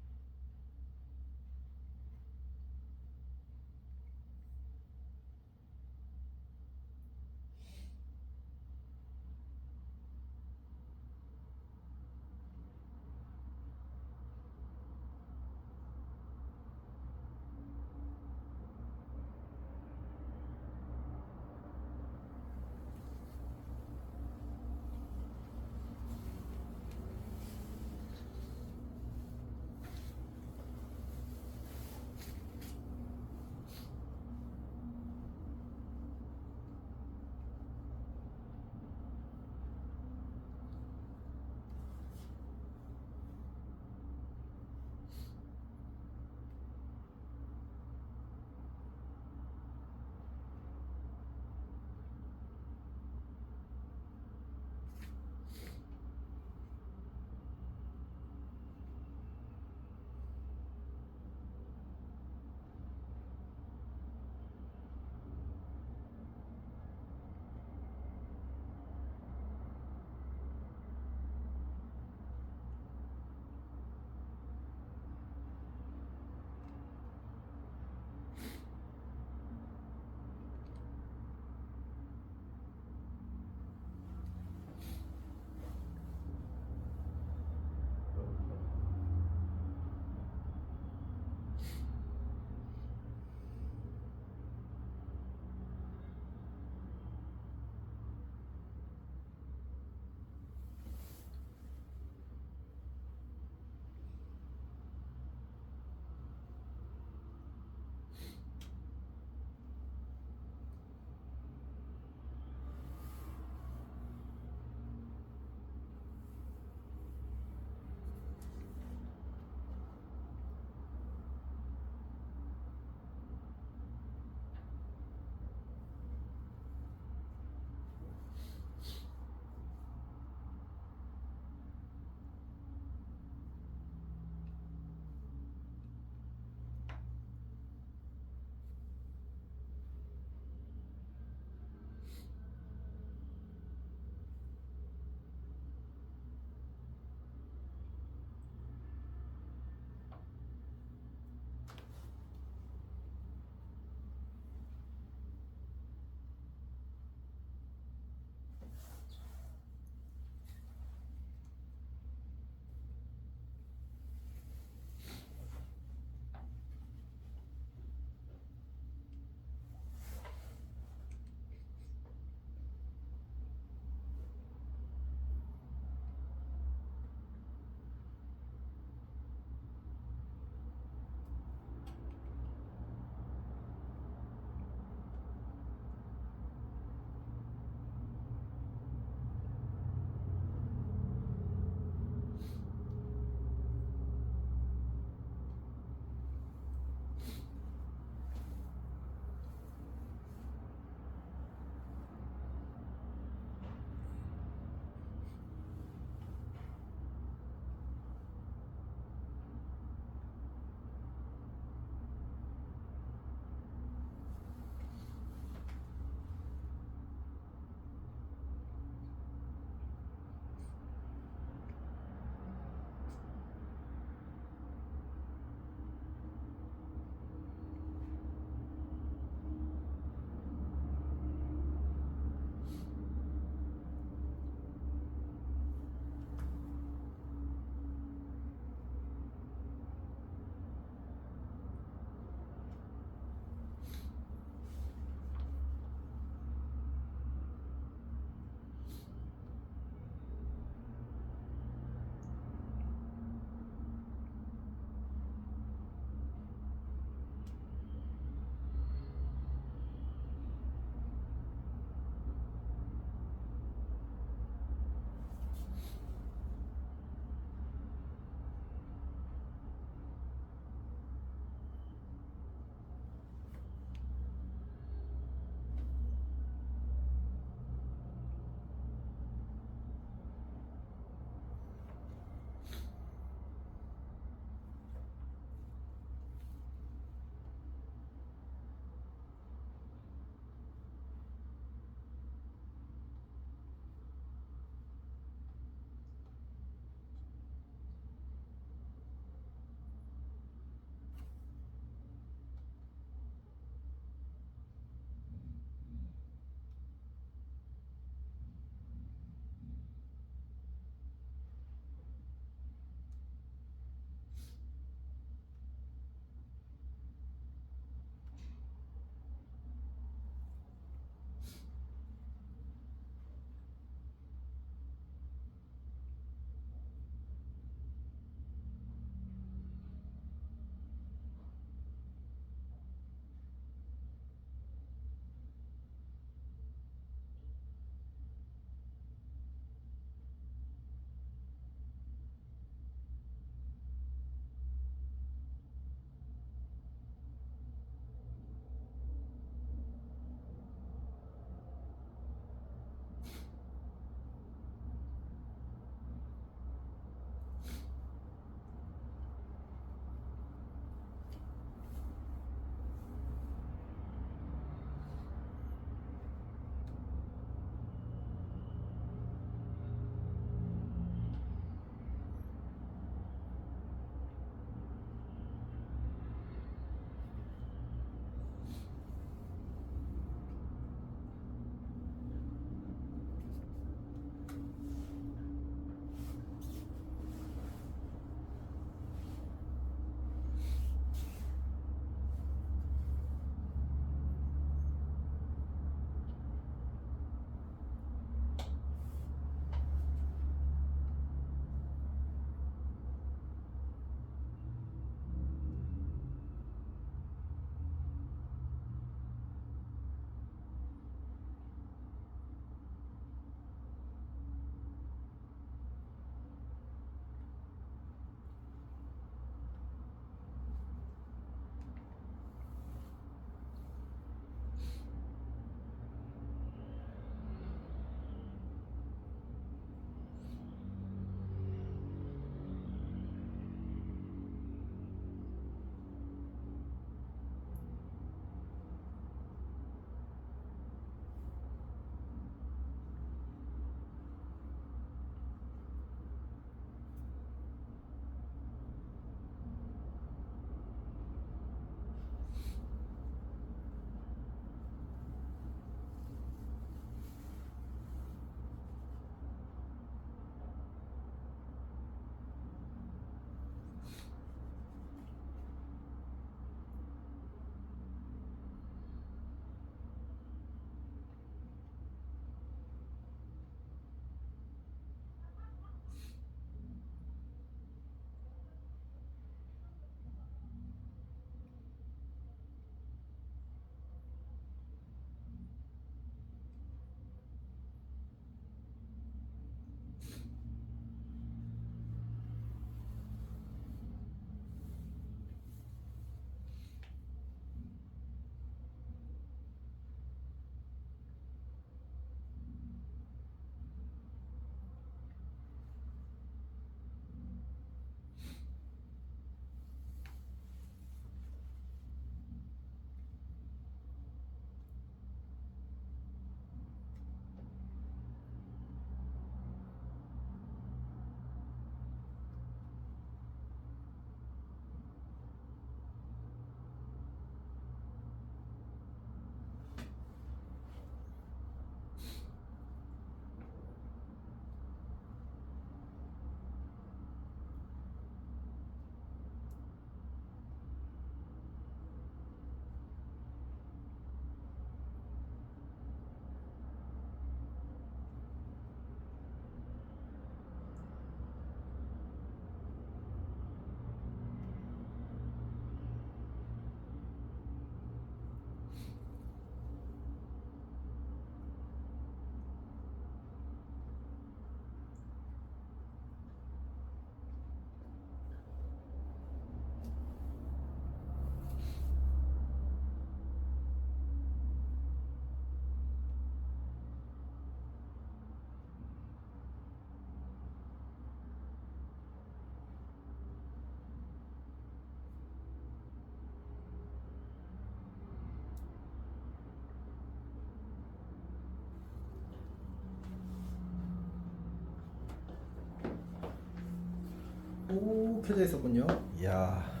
오 켜져 있었군요. 이야.